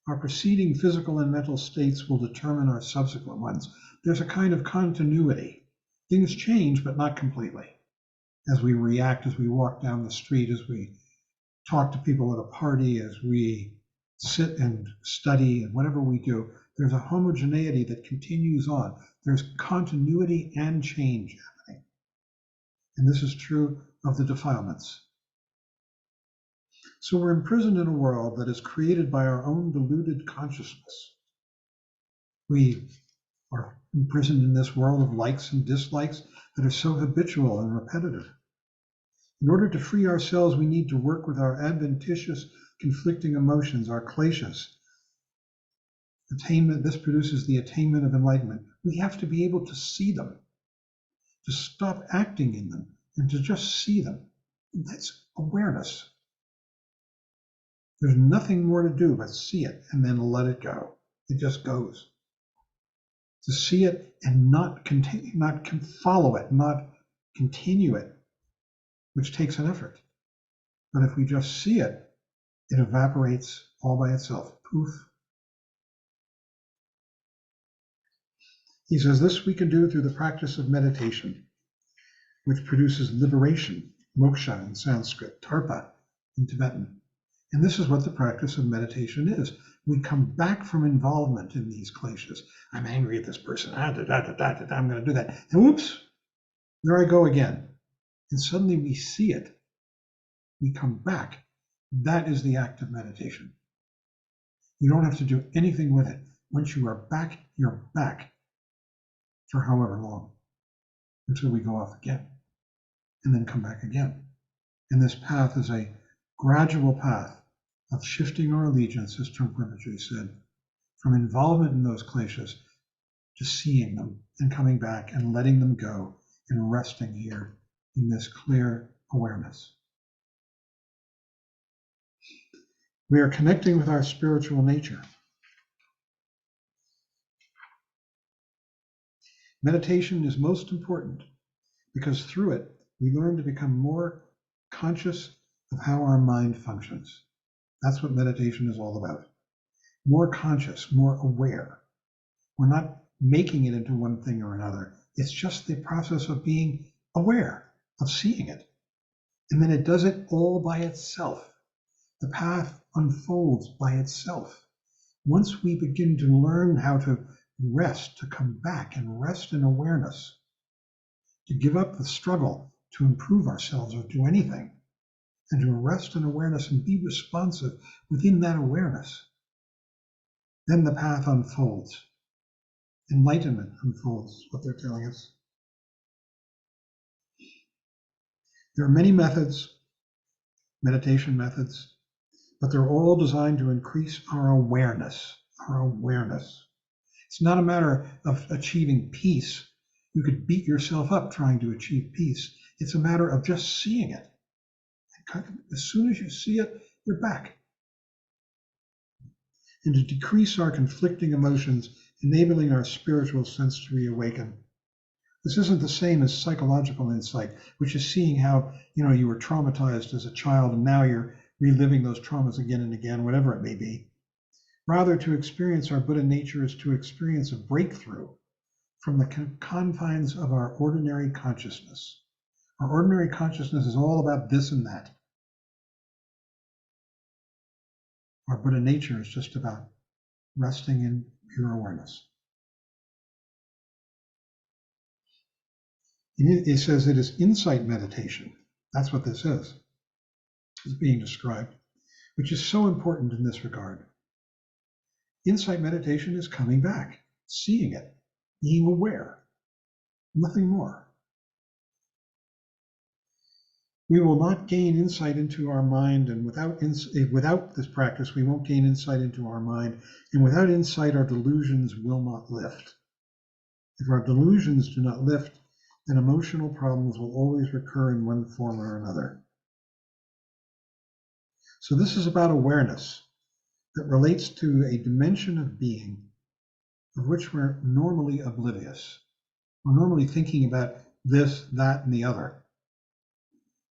Our preceding physical and mental states will determine our subsequent ones. There's a kind of continuity. Things change, but not completely. As we react, as we walk down the street, as we talk to people at a party, as we sit and study, and whatever we do, there's a homogeneity that continues on. There's continuity and change happening. And this is true of the defilements. So we're imprisoned in a world that is created by our own deluded consciousness. We are imprisoned in this world of likes and dislikes that are so habitual and repetitive. In order to free ourselves, we need to work with our adventitious, conflicting emotions, our kleshas. Attainment, this produces the attainment of enlightenment. We have to be able to see them. to stop acting in them and to just see them. That's awareness. There's nothing more to do but see it and then let it go. It just goes. To see it and not follow it, not continue it, which takes an effort. But if we just see it, it evaporates all by itself. Poof. He says this we can do through the practice of meditation, which produces liberation, moksha in Sanskrit, tarpa in Tibetan. And this is what the practice of meditation is. We come back from involvement in these kleshas. I'm angry at this person. I'm going to do that. And whoops, there I go again. And suddenly we see it. We come back. That is the act of meditation. You don't have to do anything with it. Once you are back, you're back for however long, until we go off again and then come back again. And this path is a gradual path of shifting our allegiance, as Trungpa Rinpoche said, from involvement in those kleshas to seeing them and coming back and letting them go and resting here in this clear awareness. We are connecting with our spiritual nature. Meditation is most important because through it, we learn to become more conscious of how our mind functions. That's what meditation is all about. More conscious, more aware. We're not making it into one thing or another. It's just the process of being aware, of seeing it. And then it does it all by itself. The path unfolds by itself. Once we begin to learn how to rest, to come back and rest in awareness, to give up the struggle to improve ourselves or do anything, and to rest in awareness and be responsive within that awareness, then the path unfolds. Enlightenment unfolds, what they're telling us. There are many methods, meditation methods, but they're all designed to increase our awareness, our awareness. It's not a matter of achieving peace. You could beat yourself up trying to achieve peace. It's a matter of just seeing it. As soon as you see it, you're back. And to decrease our conflicting emotions, enabling our spiritual sense to reawaken. This isn't the same as psychological insight, which is seeing how, you were traumatized as a child and now you're reliving those traumas again and again, whatever it may be. Rather, to experience our Buddha nature is to experience a breakthrough from the confines of our ordinary consciousness. Our ordinary consciousness is all about this and that. Our Buddha nature is just about resting in pure awareness. It says it is insight meditation. That's what this is being described, which is so important in this regard. Insight meditation is coming back, seeing it, being aware, nothing more. We will not gain insight into our mind, and without this practice, we won't gain insight into our mind, and without insight, our delusions will not lift. If our delusions do not lift, then emotional problems will always recur in one form or another. So this is about awareness that relates to a dimension of being of which we're normally oblivious. We're normally thinking about this, that, and the other.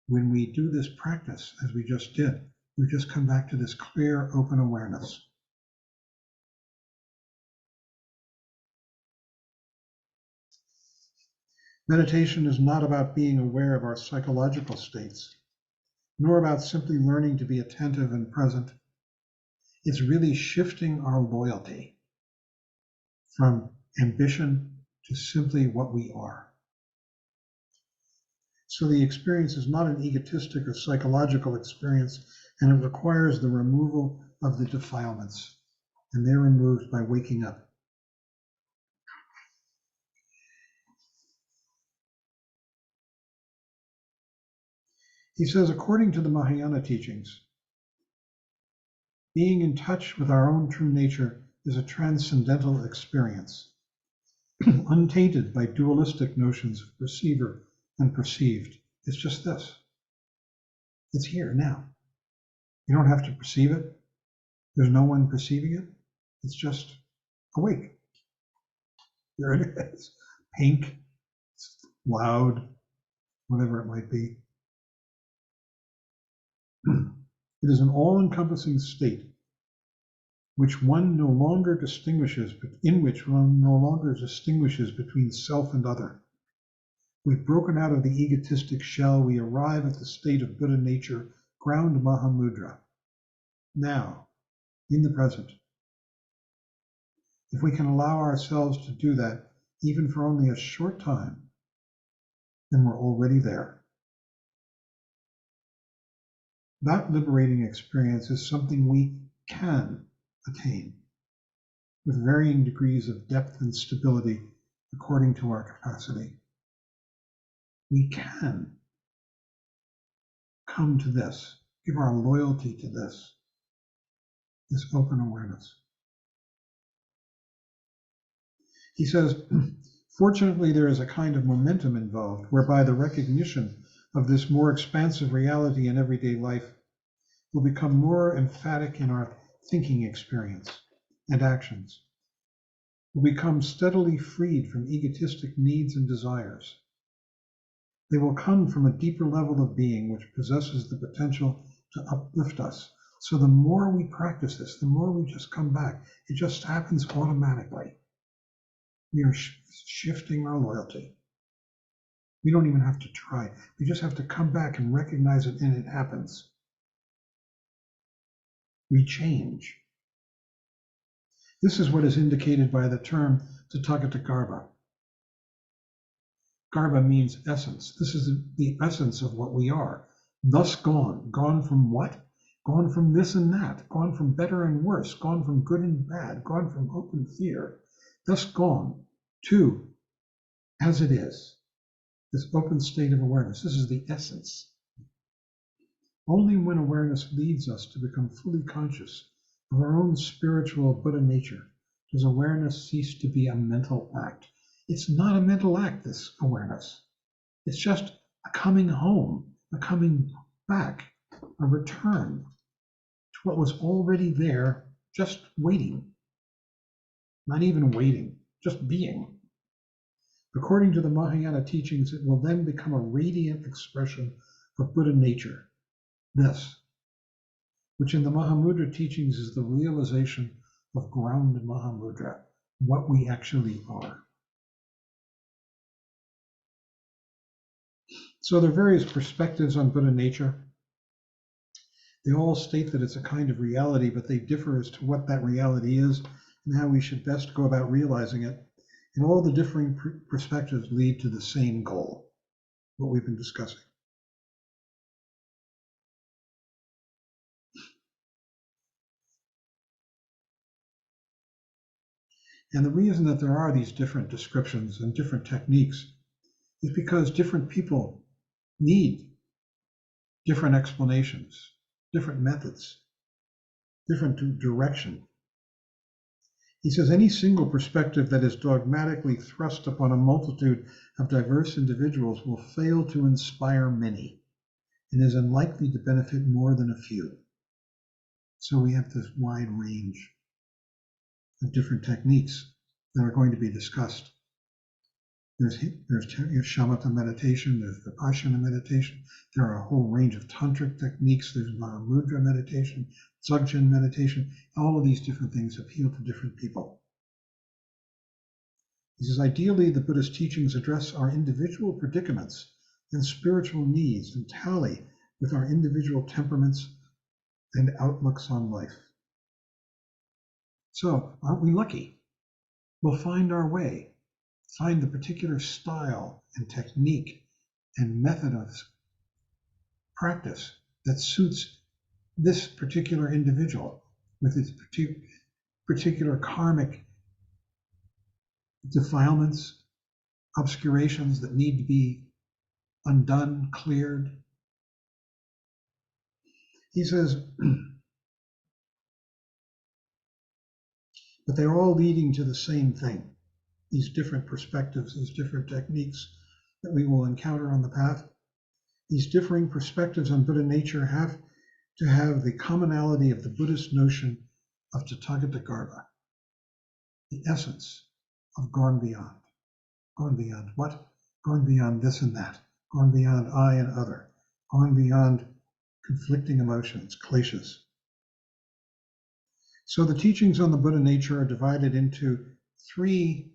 When we do this practice, as we just did, we just come back to this clear, open awareness. Meditation is not about being aware of our psychological states, nor about simply learning to be attentive and present. It's really shifting our loyalty from ambition to simply what we are. So the experience is not an egotistic or psychological experience, and it requires the removal of the defilements, and they're removed by waking up. He says, according to the Mahayana teachings, being in touch with our own true nature is a transcendental experience. untainted by dualistic notions of perceiver and perceived. It's just this. It's here now. You don't have to perceive it. There's no one perceiving it. It's just awake. There it is. Pink, it's loud, whatever it might be. It is an all-encompassing state which one no longer distinguishes, in which one no longer distinguishes between self and other. We've broken out of the egotistic shell. We arrive at the state of Buddha nature, ground Mahamudra. Now, in the present. If we can allow ourselves to do that, even for only a short time, then we're already there. That liberating experience is something we can attain with varying degrees of depth and stability according to our capacity. We can come to this, give our loyalty to this open awareness. He says, fortunately, there is a kind of momentum involved whereby the recognition of this more expansive reality in everyday life will become more emphatic in our thinking experience and actions. Will become steadily freed from egotistic needs and desires. They will come from a deeper level of being which possesses the potential to uplift us. So the more we practice this, the more we just come back. It just happens automatically. We are shifting our loyalty. We don't even have to try. We just have to come back and recognize it, and it happens. We change. This is what is indicated by the term Tathagata Garbha. Garbha means essence. This is the essence of what we are. Thus gone. Gone from what? Gone from this and that. Gone from better and worse. Gone from good and bad. Gone from hope and fear. Thus gone to as it is. This open state of awareness. This is the essence. Only when awareness leads us to become fully conscious of our own spiritual Buddha nature does awareness cease to be a mental act. It's not a mental act, this awareness. It's just a coming home, a coming back, a return to what was already there, just waiting. Not even waiting, just being. According to the Mahayana teachings, it will then become a radiant expression of Buddha nature. This, which in the Mahamudra teachings is the realization of ground Mahamudra, what we actually are. So there are various perspectives on Buddha nature. They all state that it's a kind of reality, but they differ as to what that reality is and how we should best go about realizing it. And all the differing perspectives lead to the same goal, what we've been discussing. And the reason that there are these different descriptions and different techniques is because different people need different explanations, different methods, different direction. He says any single perspective that is dogmatically thrust upon a multitude of diverse individuals will fail to inspire many and is unlikely to benefit more than a few. So we have this wide range of different techniques that are going to be discussed. There's shamatha meditation, there's vipassana meditation, there are a whole range of tantric techniques, there's Mahamudra meditation, Dzogchen meditation, all of these different things appeal to different people. He says, ideally, the Buddhist teachings address our individual predicaments and spiritual needs and tally with our individual temperaments and outlooks on life. So, aren't we lucky? We'll find our way. Find the particular style and technique and method of practice that suits this particular individual with its particular karmic defilements, obscurations that need to be undone, cleared. He says, but they're all leading to the same thing. these different perspectives, these different techniques that we will encounter on the path. These differing perspectives on Buddha nature have to have the commonality of the Buddhist notion of Tathagata, the essence of gone beyond. Gone beyond what? Gone beyond this and that. Gone beyond I and other. Gone beyond conflicting emotions, kleshas. So the teachings on the Buddha nature are divided into 3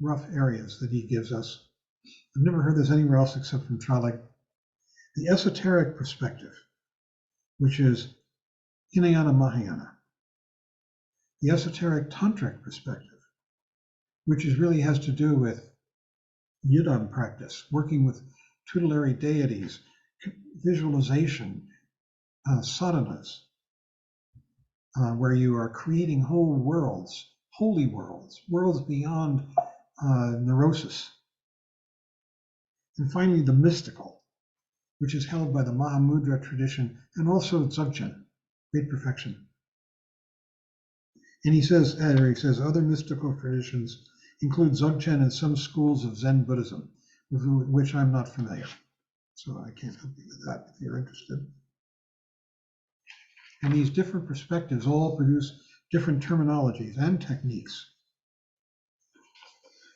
rough areas that he gives us. I've never heard this anywhere else except from Traleg. The esoteric perspective, which is Hinayana Mahayana. The esoteric tantric perspective, which really has to do with yidam practice, working with tutelary deities, visualization, sadhanas, where you are creating whole worlds, holy worlds, worlds beyond neurosis. And finally, the mystical, which is held by the Mahamudra tradition and also Dzogchen, great perfection. And he says, other mystical traditions include Dzogchen and some schools of Zen Buddhism, with which I'm not familiar. So I can't help you with that if you're interested. And these different perspectives all produce different terminologies and techniques.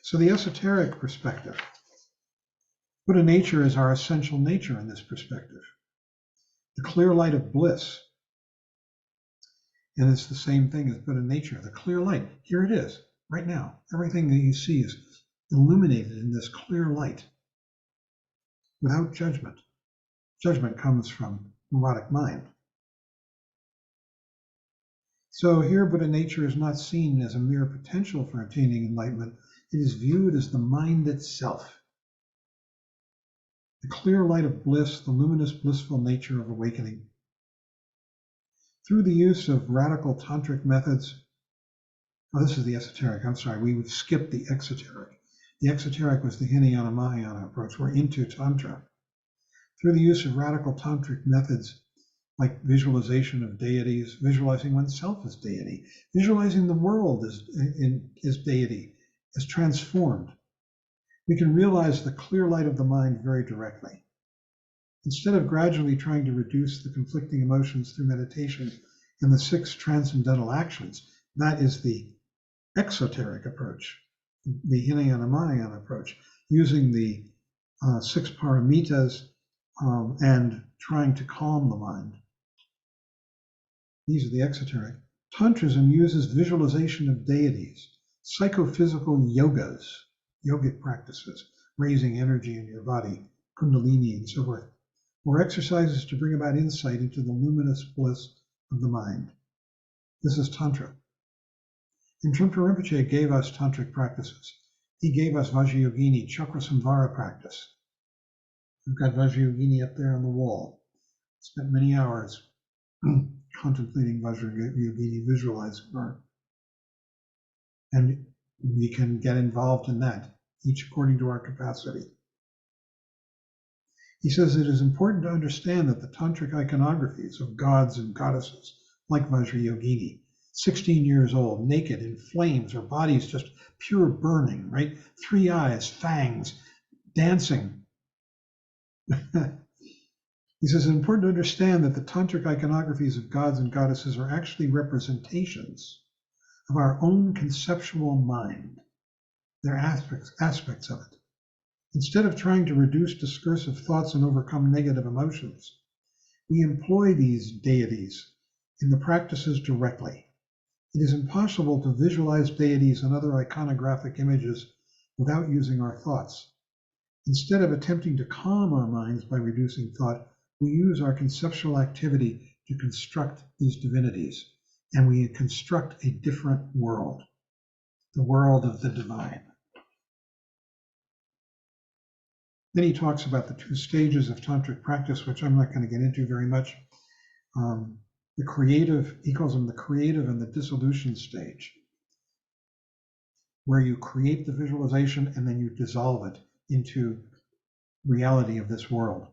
So the esoteric perspective, Buddha nature is our essential nature in this perspective. The clear light of bliss. And it's the same thing as Buddha nature, the clear light. Here it is, right now. Everything that you see is illuminated in this clear light without judgment. Judgment comes from neurotic mind. So here, Buddha nature is not seen as a mere potential for attaining enlightenment. It is viewed as the mind itself. The clear light of bliss, the luminous, blissful nature of awakening. Through the use of radical tantric methods, this is the esoteric, I'm sorry, we would skip the exoteric. The exoteric was the Hinayana Mahayana approach. We're into Tantra. Through the use of radical tantric methods, like visualization of deities, visualizing oneself as deity, visualizing the world as deity, as transformed, we can realize the clear light of the mind very directly. Instead of gradually trying to reduce the conflicting emotions through meditation and the 6 transcendental actions, that is the exoteric approach, the Hinayana Mahayana approach, using the 6 paramitas and trying to calm the mind. These are the exoteric. Tantrism uses visualization of deities, psychophysical yogas, yogic practices, raising energy in your body, kundalini and so forth, or exercises to bring about insight into the luminous bliss of the mind. This is Tantra. And Trungpa Rinpoche gave us tantric practices. He gave us Vajrayogini, Chakrasamvara practice. We've got Vajrayogini up there on the wall. Spent many hours contemplating Vajrayogini, visualizing her. And we can get involved in that, each according to our capacity. He says it is important to understand that the tantric iconographies of gods and goddesses, like Vajrayogini, 16 years old, naked in flames, her body's just pure burning, right? 3 eyes, fangs, dancing. He says it's important to understand that the tantric iconographies of gods and goddesses are actually representations of our own conceptual mind. They're aspects of it. Instead of trying to reduce discursive thoughts and overcome negative emotions, we employ these deities in the practices directly. It is impossible to visualize deities and other iconographic images without using our thoughts. Instead of attempting to calm our minds by reducing thought, we use our conceptual activity to construct these divinities, and we construct a different world, the world of the divine. Then he talks about the 2 stages of tantric practice, which I'm not going to get into very much. The creative, he calls them the creative and the dissolution stage, where you create the visualization and then you dissolve it into reality of this world.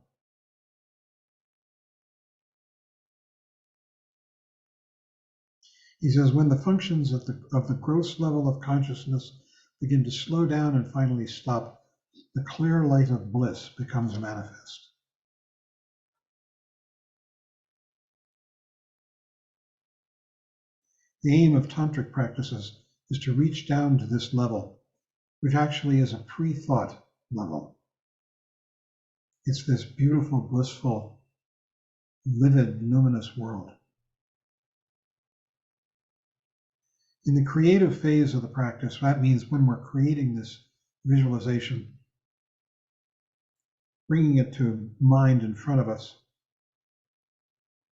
He says, when the functions of the gross level of consciousness, begin to slow down and finally stop, the clear light of bliss becomes manifest. The aim of tantric practices is to reach down to this level, which actually is a pre-thought level. It's this beautiful, blissful, vivid, luminous world. In the creative phase of the practice, that means when we're creating this visualization, bringing it to mind in front of us,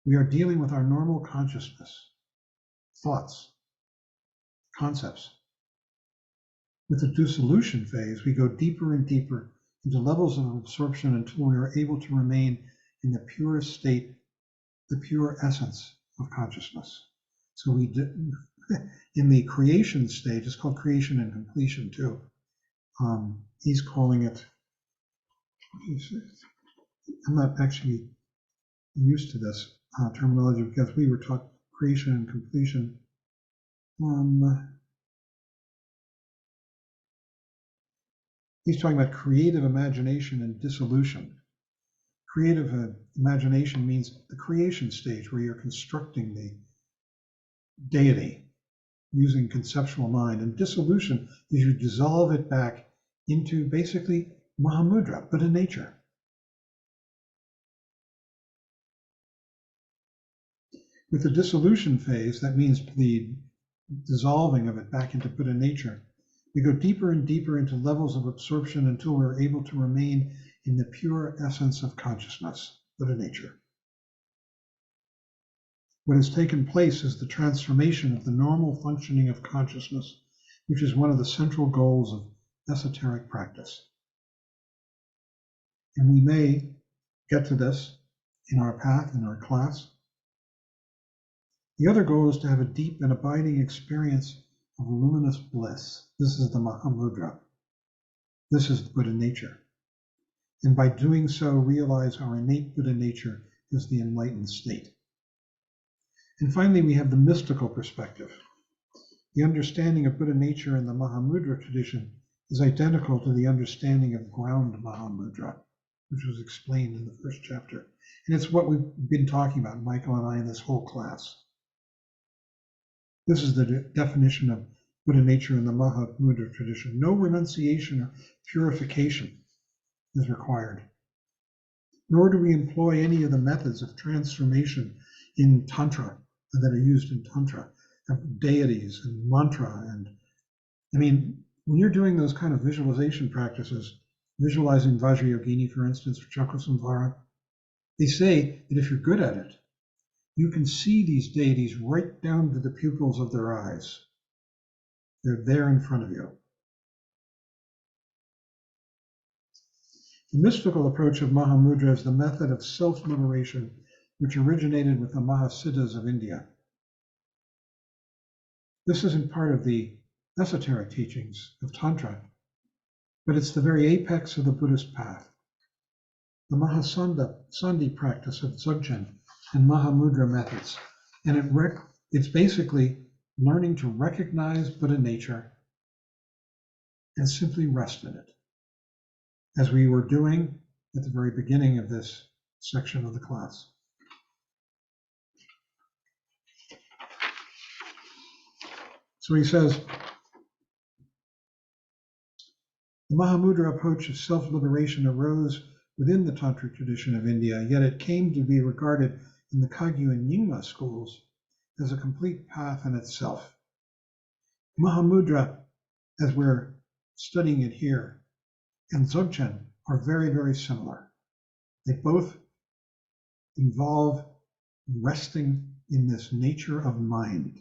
we are dealing with our normal consciousness, thoughts, concepts. With the dissolution phase, we go deeper and deeper into levels of absorption until we are able to remain in the purest state, the pure essence of consciousness. So we do, in the creation stage, it's called creation and completion too. He's calling it, I'm not actually used to this terminology because we were taught creation and completion. He's talking about creative imagination and dissolution. Creative imagination means the creation stage where you're constructing the deity using conceptual mind, and dissolution is you dissolve it back into basically Mahamudra, Buddha nature. With the dissolution phase, that means the dissolving of it back into Buddha nature. We go deeper and deeper into levels of absorption until we're able to remain in the pure essence of consciousness, Buddha nature. What has taken place is the transformation of the normal functioning of consciousness, which is one of the central goals of esoteric practice. And we may get to this in our path, in our class. The other goal is to have a deep and abiding experience of luminous bliss. This is the Mahamudra. This is the Buddha nature. And by doing so, realize our innate Buddha nature is the enlightened state. And finally, we have the mystical perspective. The understanding of Buddha nature in the Mahamudra tradition is identical to the understanding of ground Mahamudra, which was explained in the first chapter. And it's what we've been talking about, Michael and I, in this whole class. This is the definition of Buddha nature in the Mahamudra tradition. No renunciation or purification is required, nor do we employ any of the methods of transformation in Tantra that are used in Tantra, of deities and mantra. And I mean, when you're doing those kind of visualization practices, visualizing Vajrayogini, for instance, or Chakrasamvara, they say that if you're good at it, you can see these deities right down to the pupils of their eyes. They're there in front of you. The mystical approach of Mahamudra is the method of self-liberation, which originated with the Mahasiddhas of India. This isn't part of the esoteric teachings of Tantra, but it's the very apex of the Buddhist path. The Mahasandhi practice of Dzogchen and Mahamudra methods. And it's basically learning to recognize Buddha nature and simply rest in it, as we were doing at the very beginning of this section of the class. So he says, the Mahamudra approach of self-liberation arose within the Tantric tradition of India, yet it came to be regarded in the Kagyu and Nyingma schools as a complete path in itself. Mahamudra, as we're studying it here, and Dzogchen are very, very similar. They both involve resting in this nature of mind,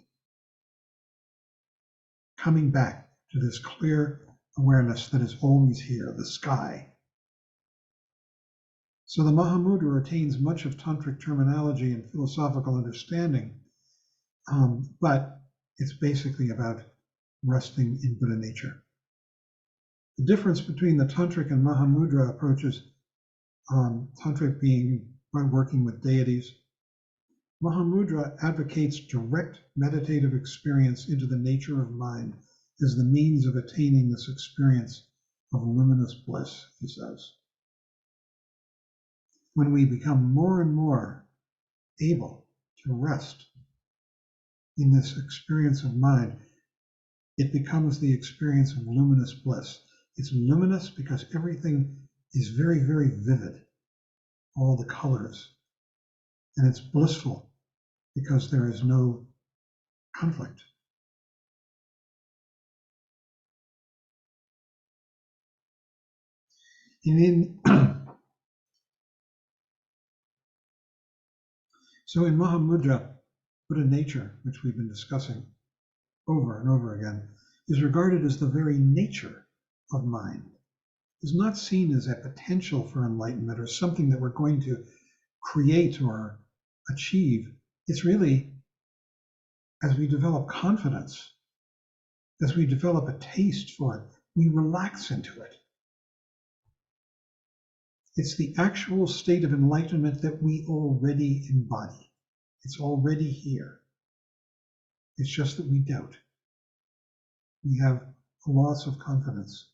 coming back to this clear awareness that is always here, the sky. So the Mahamudra retains much of Tantric terminology and philosophical understanding, but it's basically about resting in Buddha nature. The difference between the Tantric and Mahamudra approaches, Tantric being by working with deities, Mahamudra advocates direct meditative experience into the nature of mind is the means of attaining this experience of luminous bliss, he says. When we become more and more able to rest in this experience of mind, it becomes the experience of luminous bliss. It's luminous because everything is very, very vivid, all the colors. And it's blissful because there is no conflict. So in Mahamudra, Buddha nature, which we've been discussing over and over again, is regarded as the very nature of mind. Is not seen as a potential for enlightenment or something that we're going to create or achieve. It's really, as we develop confidence, as we develop a taste for it, we relax into it. It's the actual state of enlightenment that we already embody. It's already here. It's just that we doubt. We have a loss of confidence.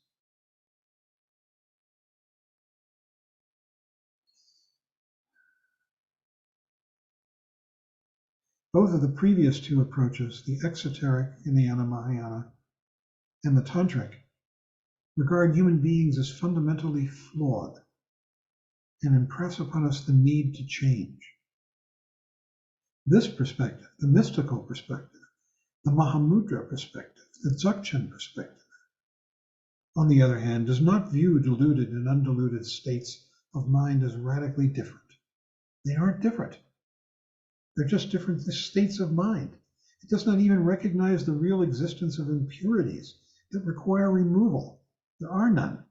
Both of the previous two approaches, the exoteric in the Mahayana and the tantric, regard human beings as fundamentally flawed and impress upon us the need to change. This perspective, the mystical perspective, the Mahamudra perspective, the Dzogchen perspective, on the other hand, does not view diluted and undiluted states of mind as radically different. They aren't different. They're just different states of mind. It does not even recognize the real existence of impurities that require removal. There are none,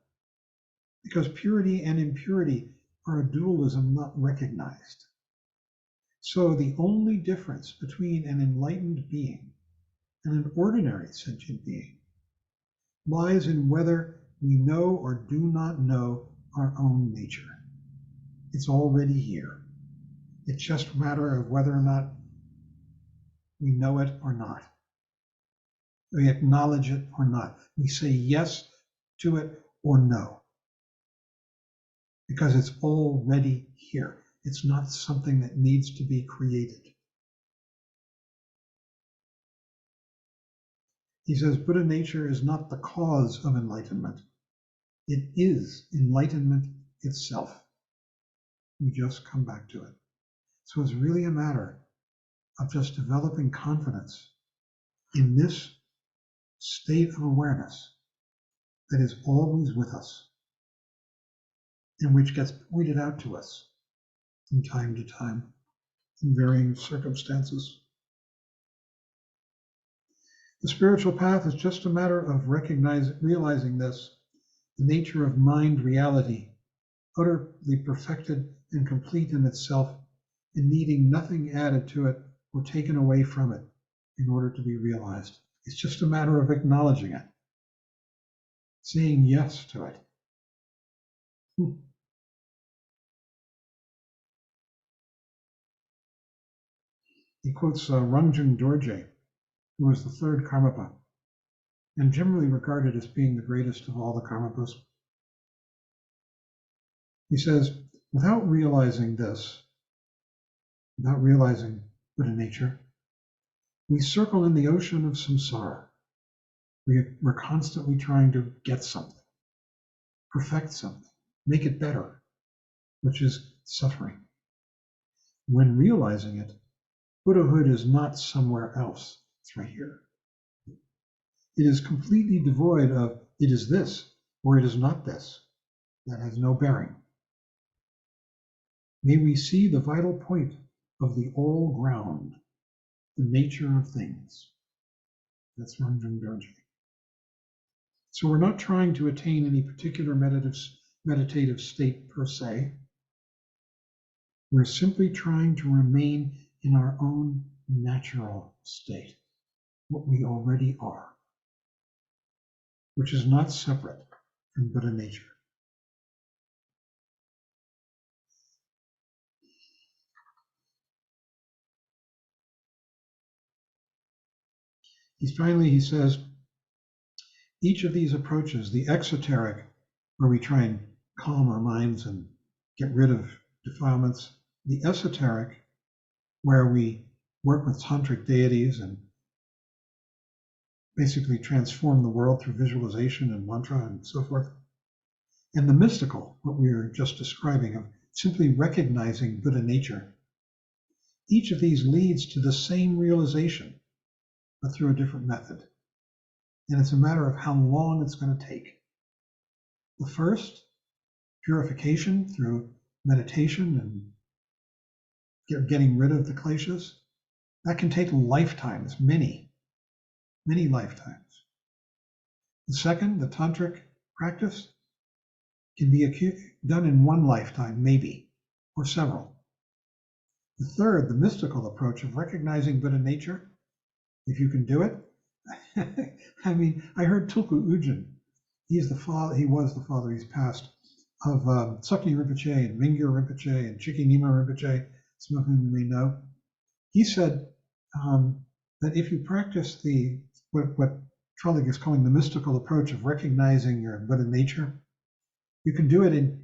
because purity and impurity are a dualism not recognized. So the only difference between an enlightened being and an ordinary sentient being lies in whether we know or do not know our own nature. It's already here. It's just a matter of whether or not we know it or not. We acknowledge it or not. We say yes to it or no. Because it's already here. It's not something that needs to be created. He says Buddha nature is not the cause of enlightenment. It is enlightenment itself. We just come back to it. So it's really a matter of just developing confidence in this state of awareness that is always with us and which gets pointed out to us from time to time in varying circumstances. The spiritual path is just a matter of realizing this, the nature of mind reality, utterly perfected and complete in itself, and needing nothing added to it or taken away from it in order to be realized. It's just a matter of acknowledging it, saying yes to it. He quotes Rangjung Dorje, who was the third Karmapa, and generally regarded as being the greatest of all the Karmapas. He says, without realizing this, without realizing Buddha nature, we circle in the ocean of samsara. We're constantly trying to get something, perfect something, make it better, which is suffering. When realizing it, Buddhahood is not somewhere else. It's right here. It is completely devoid of it is this or it is not this. That has no bearing. May we see the vital point of the all ground, the nature of things. That's Rangjung Dorje. So we're not trying to attain any particular meditative state per se. We're simply trying to remain in our own natural state, what we already are, which is not separate from Buddha nature. He says, each of these approaches, the exoteric, where we try and calm our minds and get rid of defilements, the esoteric, where we work with tantric deities and basically transform the world through visualization and mantra and so forth, and the mystical, what we were just describing, of simply recognizing Buddha nature. Each of these leads to the same realization, but through a different method. And it's a matter of how long it's going to take. The first, purification through meditation and getting rid of the kleshas, that can take lifetimes, many lifetimes. The second, the tantric practice, can be done in one lifetime, maybe, or several. The third, the mystical approach of recognizing Buddha nature, if you can do it. I mean, I heard Tulku Ujin, he was the father, he's passed, of Tsukni Rinpoche and Mingyur Rinpoche and Chikinima Rinpoche, some of whom you may know. He said that if you practice what Traleg is calling the mystical approach of recognizing your Buddha nature, you can do it in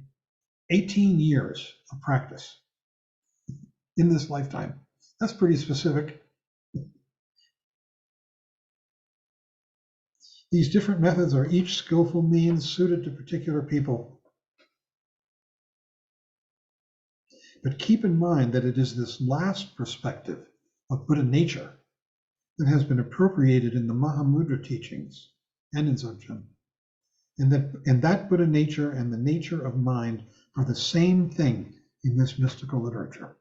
18 years of practice in this lifetime. That's pretty specific. These different methods are each skillful means suited to particular people. But keep in mind that it is this last perspective of Buddha nature that has been appropriated in the Mahamudra teachings and in Dzogchen. And that Buddha nature and the nature of mind are the same thing in this mystical literature.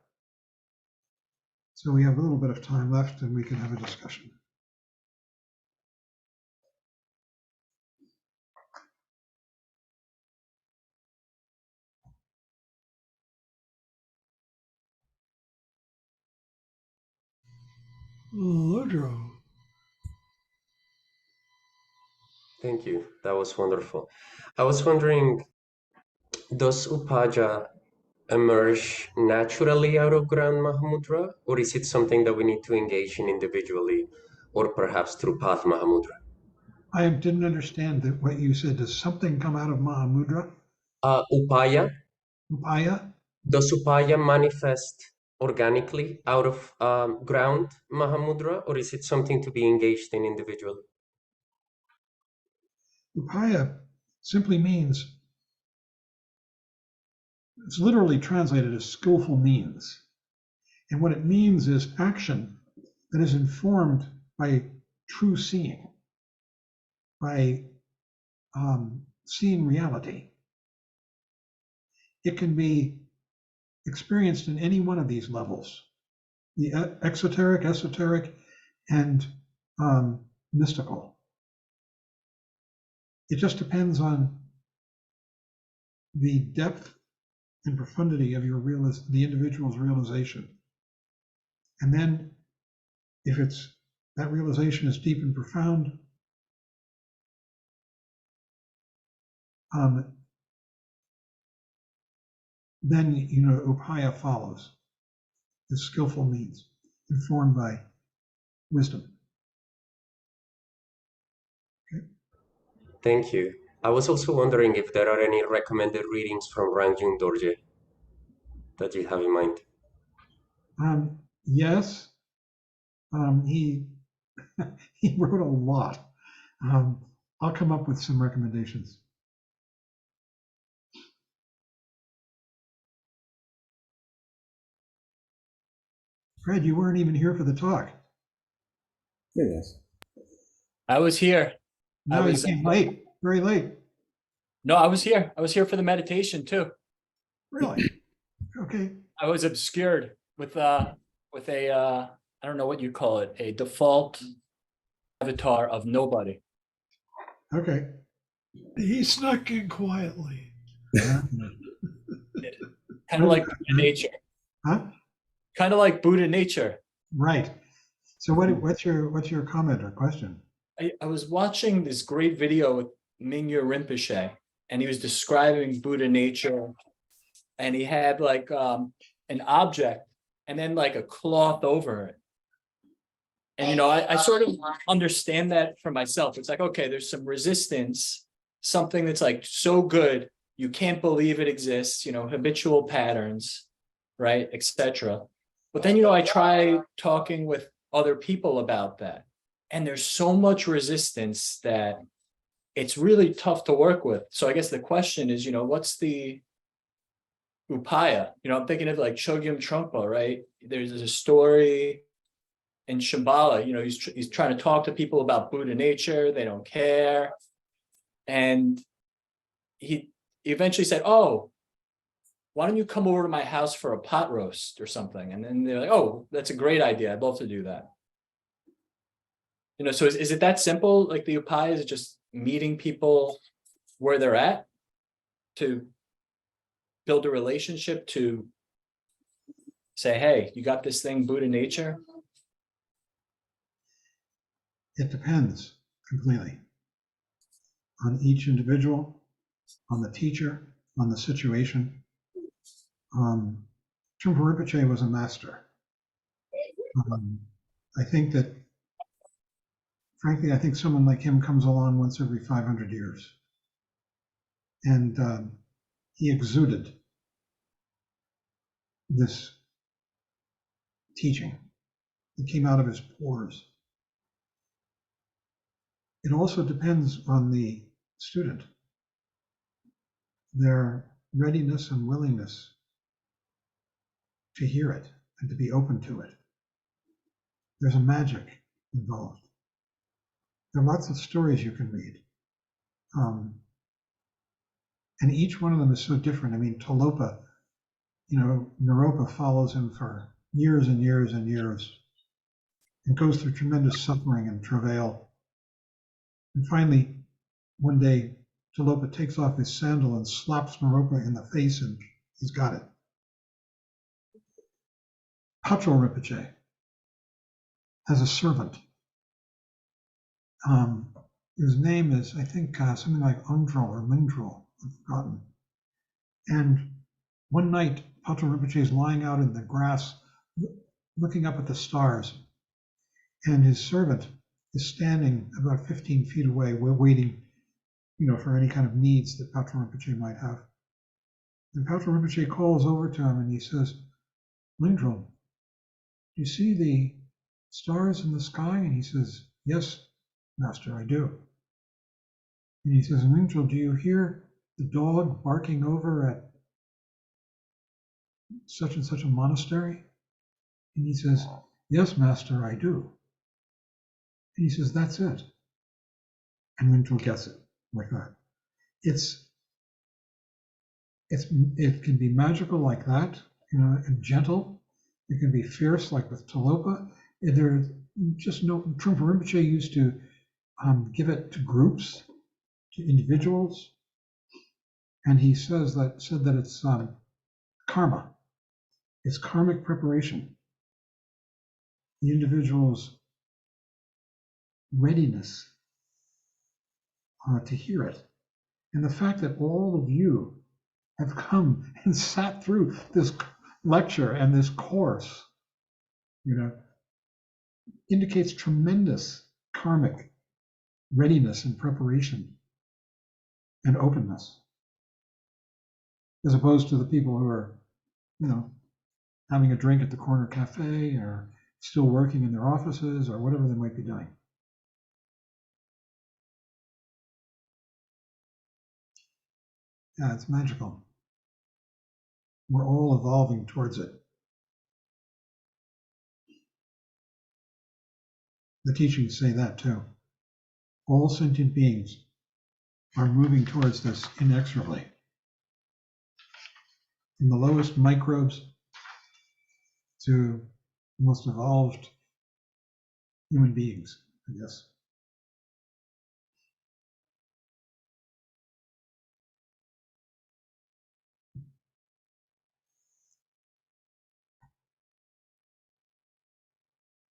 So we have a little bit of time left and we can have a discussion. Lodro. Thank you. That was wonderful. I was wondering, does Upaja emerge naturally out of Grand Mahamudra, or is it something that we need to engage in individually, or perhaps through Path Mahamudra? I didn't understand that what you said. Does something come out of Mahamudra? Upaya, Upaya? does Upaya manifest organically out of ground Mahamudra, or is it something to be engaged in individually? Upaya simply means, it's literally translated as skillful means. And what it means is action that is informed by true seeing, by seeing reality. It can be experienced in any one of these levels, the exoteric, esoteric, and mystical. It just depends on the depth and profundity of the individual's realization. And then if that realization is deep and profound, then upaya follows, the skillful means, informed by wisdom. Okay. Thank you. I was also wondering if there are any recommended readings from Rangjung Dorje that you have in mind. Yes, he he wrote a lot. I'll come up with some recommendations. Fred, you weren't even here for the talk. Yes. I was here. No, you came late, very late. No, I was here. I was here for the meditation too. Really? Okay. I was obscured with a I don't know what you call it, a default avatar of nobody. Okay. He snuck in quietly. Kind of like Buddha nature. Huh? Kind of like Buddha nature. Right. So what's your comment or question? I was watching this great video with Mingyur Rinpoche, and he was describing Buddha nature, and he had like an object and then like a cloth over it. And, I sort of understand that for myself. It's like, okay, there's some resistance, something that's like so good, you can't believe it exists, habitual patterns, right, etc. But then, I try talking with other people about that. And there's so much resistance that it's really tough to work with. So I guess the question is, what's the upaya? I'm thinking of like Chogyam Trungpa, right? There's a story in Shambhala, he's trying to talk to people about Buddha nature. They don't care. And he eventually said, oh, why don't you come over to my house for a pot roast or something? And then they're like, oh, that's a great idea. I'd love to do that. So is it that simple? Like the upaya is just meeting people where they're at to build a relationship, to say, hey, you got this thing, Buddha nature? It depends completely on each individual, on the teacher, on the situation. Trungpa Rinpoche was a master. I think that, frankly, I think someone like him comes along once every 500 years. And he exuded this teaching that came out of his pores. It also depends on the student, their readiness and willingness to hear it and to be open to it. There's a magic involved. There are lots of stories you can read. And each one of them is so different. I mean, Talopa, Naropa follows him for years and years and years and goes through tremendous suffering and travail. And finally, one day, Talopa takes off his sandal and slaps Naropa in the face, and he's got it. Patrul Rinpoche has a servant. His name is, I think, something like Ungdrol or Lingdrol, I've forgotten. And one night, Patrul Rinpoche is lying out in the grass, looking up at the stars, and his servant is standing about 15 feet away, waiting, for any kind of needs that Patrul Rinpoche might have. And Patrul Rinpoche calls over to him and he says, Lingdrol, do you see the stars in the sky? And he says, yes, Master, I do. And he says, Lingdrol, do you hear the dog barking over at such and such a monastery? And he says, yes, Master, I do. And he says, that's it. And Lingdrol gets it like that. It can be magical like that, and gentle. It can be fierce like with Talopa. There's just no, Trungpa Rinpoche used to give it to groups, to individuals. And he said that it's karma. It's karmic preparation. The individual's readiness to hear it. And the fact that all of you have come and sat through this lecture and this course, indicates tremendous karmic readiness and preparation and openness, as opposed to the people who are, having a drink at the corner cafe or still working in their offices or whatever they might be doing. Yeah, it's magical. We're all evolving towards it. The teachings say that too. All sentient beings are moving towards this inexorably. From the lowest microbes to the most evolved human beings, I guess.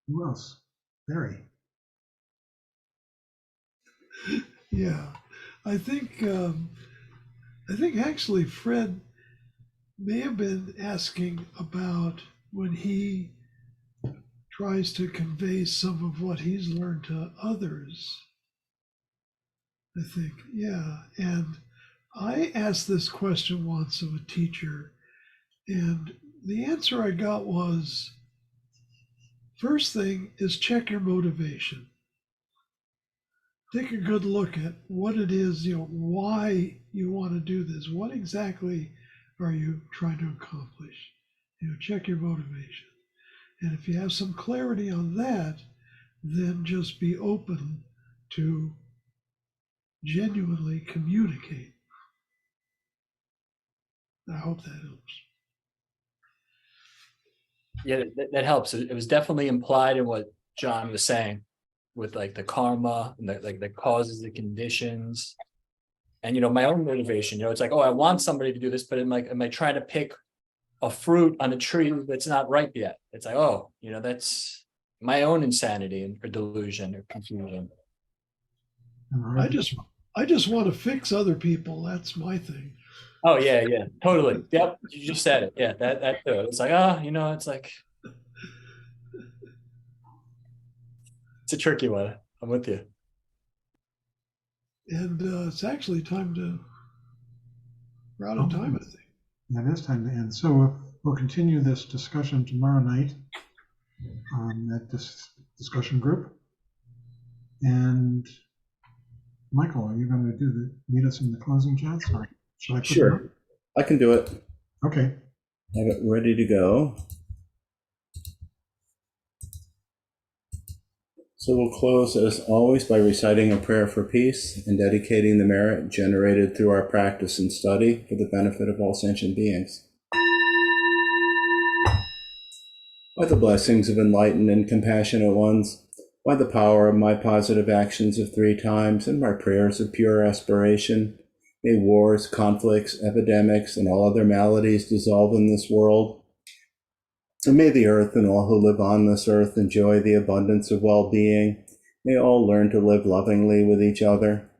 Who else? Barry. Yeah, I think actually Fred may have been asking about when he tries to convey some of what he's learned to others. I think, yeah. And I asked this question once of a teacher, and the answer I got was, first thing is check your motivation. Take a good look at what it is, why you want to do this. What exactly are you trying to accomplish? Check your motivation. And if you have some clarity on that, then just be open to genuinely communicate. I hope that helps. Yeah, that helps. It was definitely implied in what John was saying with like the karma and the causes, the conditions, and my own motivation. It's like, oh, I want somebody to do this, but am I trying to pick a fruit on a tree that's not ripe yet? It's like, oh, that's my own insanity or delusion or confusion. I just want to fix other people. That's my thing. Oh yeah, totally. Yep, you just said it. Yeah, that too. It's like, it's like it's a tricky one. I'm with you. And it's actually we're out of time, I think. Yeah, it is time to end. So we'll continue this discussion tomorrow night at this discussion group. And Michael, are you going to lead us in the closing chants? Or should I put Sure, I can do it. Okay. Have it ready to go. So we'll close as always by reciting a prayer for peace and dedicating the merit generated through our practice and study for the benefit of all sentient beings. By the blessings of enlightened and compassionate ones, by the power of my positive actions of 3 times and my prayers of pure aspiration, may wars, conflicts, epidemics, and all other maladies dissolve in this world. And may the earth and all who live on this earth enjoy the abundance of well-being. May all learn to live lovingly with each other.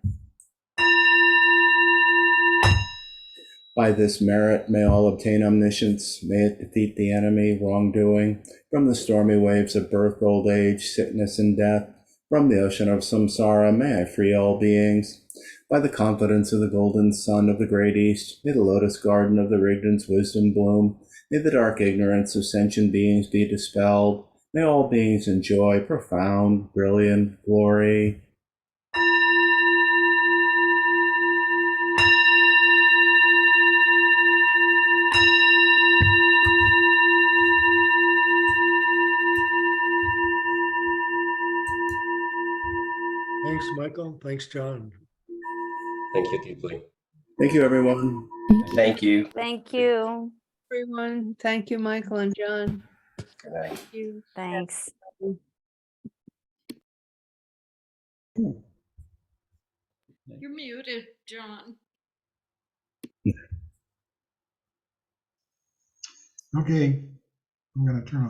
By this merit, may all obtain omniscience. May it defeat the enemy, wrongdoing, from the stormy waves of birth, old age, sickness, and death. From the ocean of samsara, may I free all beings. By the confidence of the golden sun of the great east, may the lotus garden of the Rigdon's wisdom bloom. May the dark ignorance of sentient beings be dispelled. May all beings enjoy profound, brilliant glory. Thanks, Michael. Thanks, John. Thank you deeply. Thank you, everyone. Thank you. Thank you. Everyone. Thank you, Michael and John. Good night. Thank you. Thanks. You're muted, John. Okay. I'm going to turn off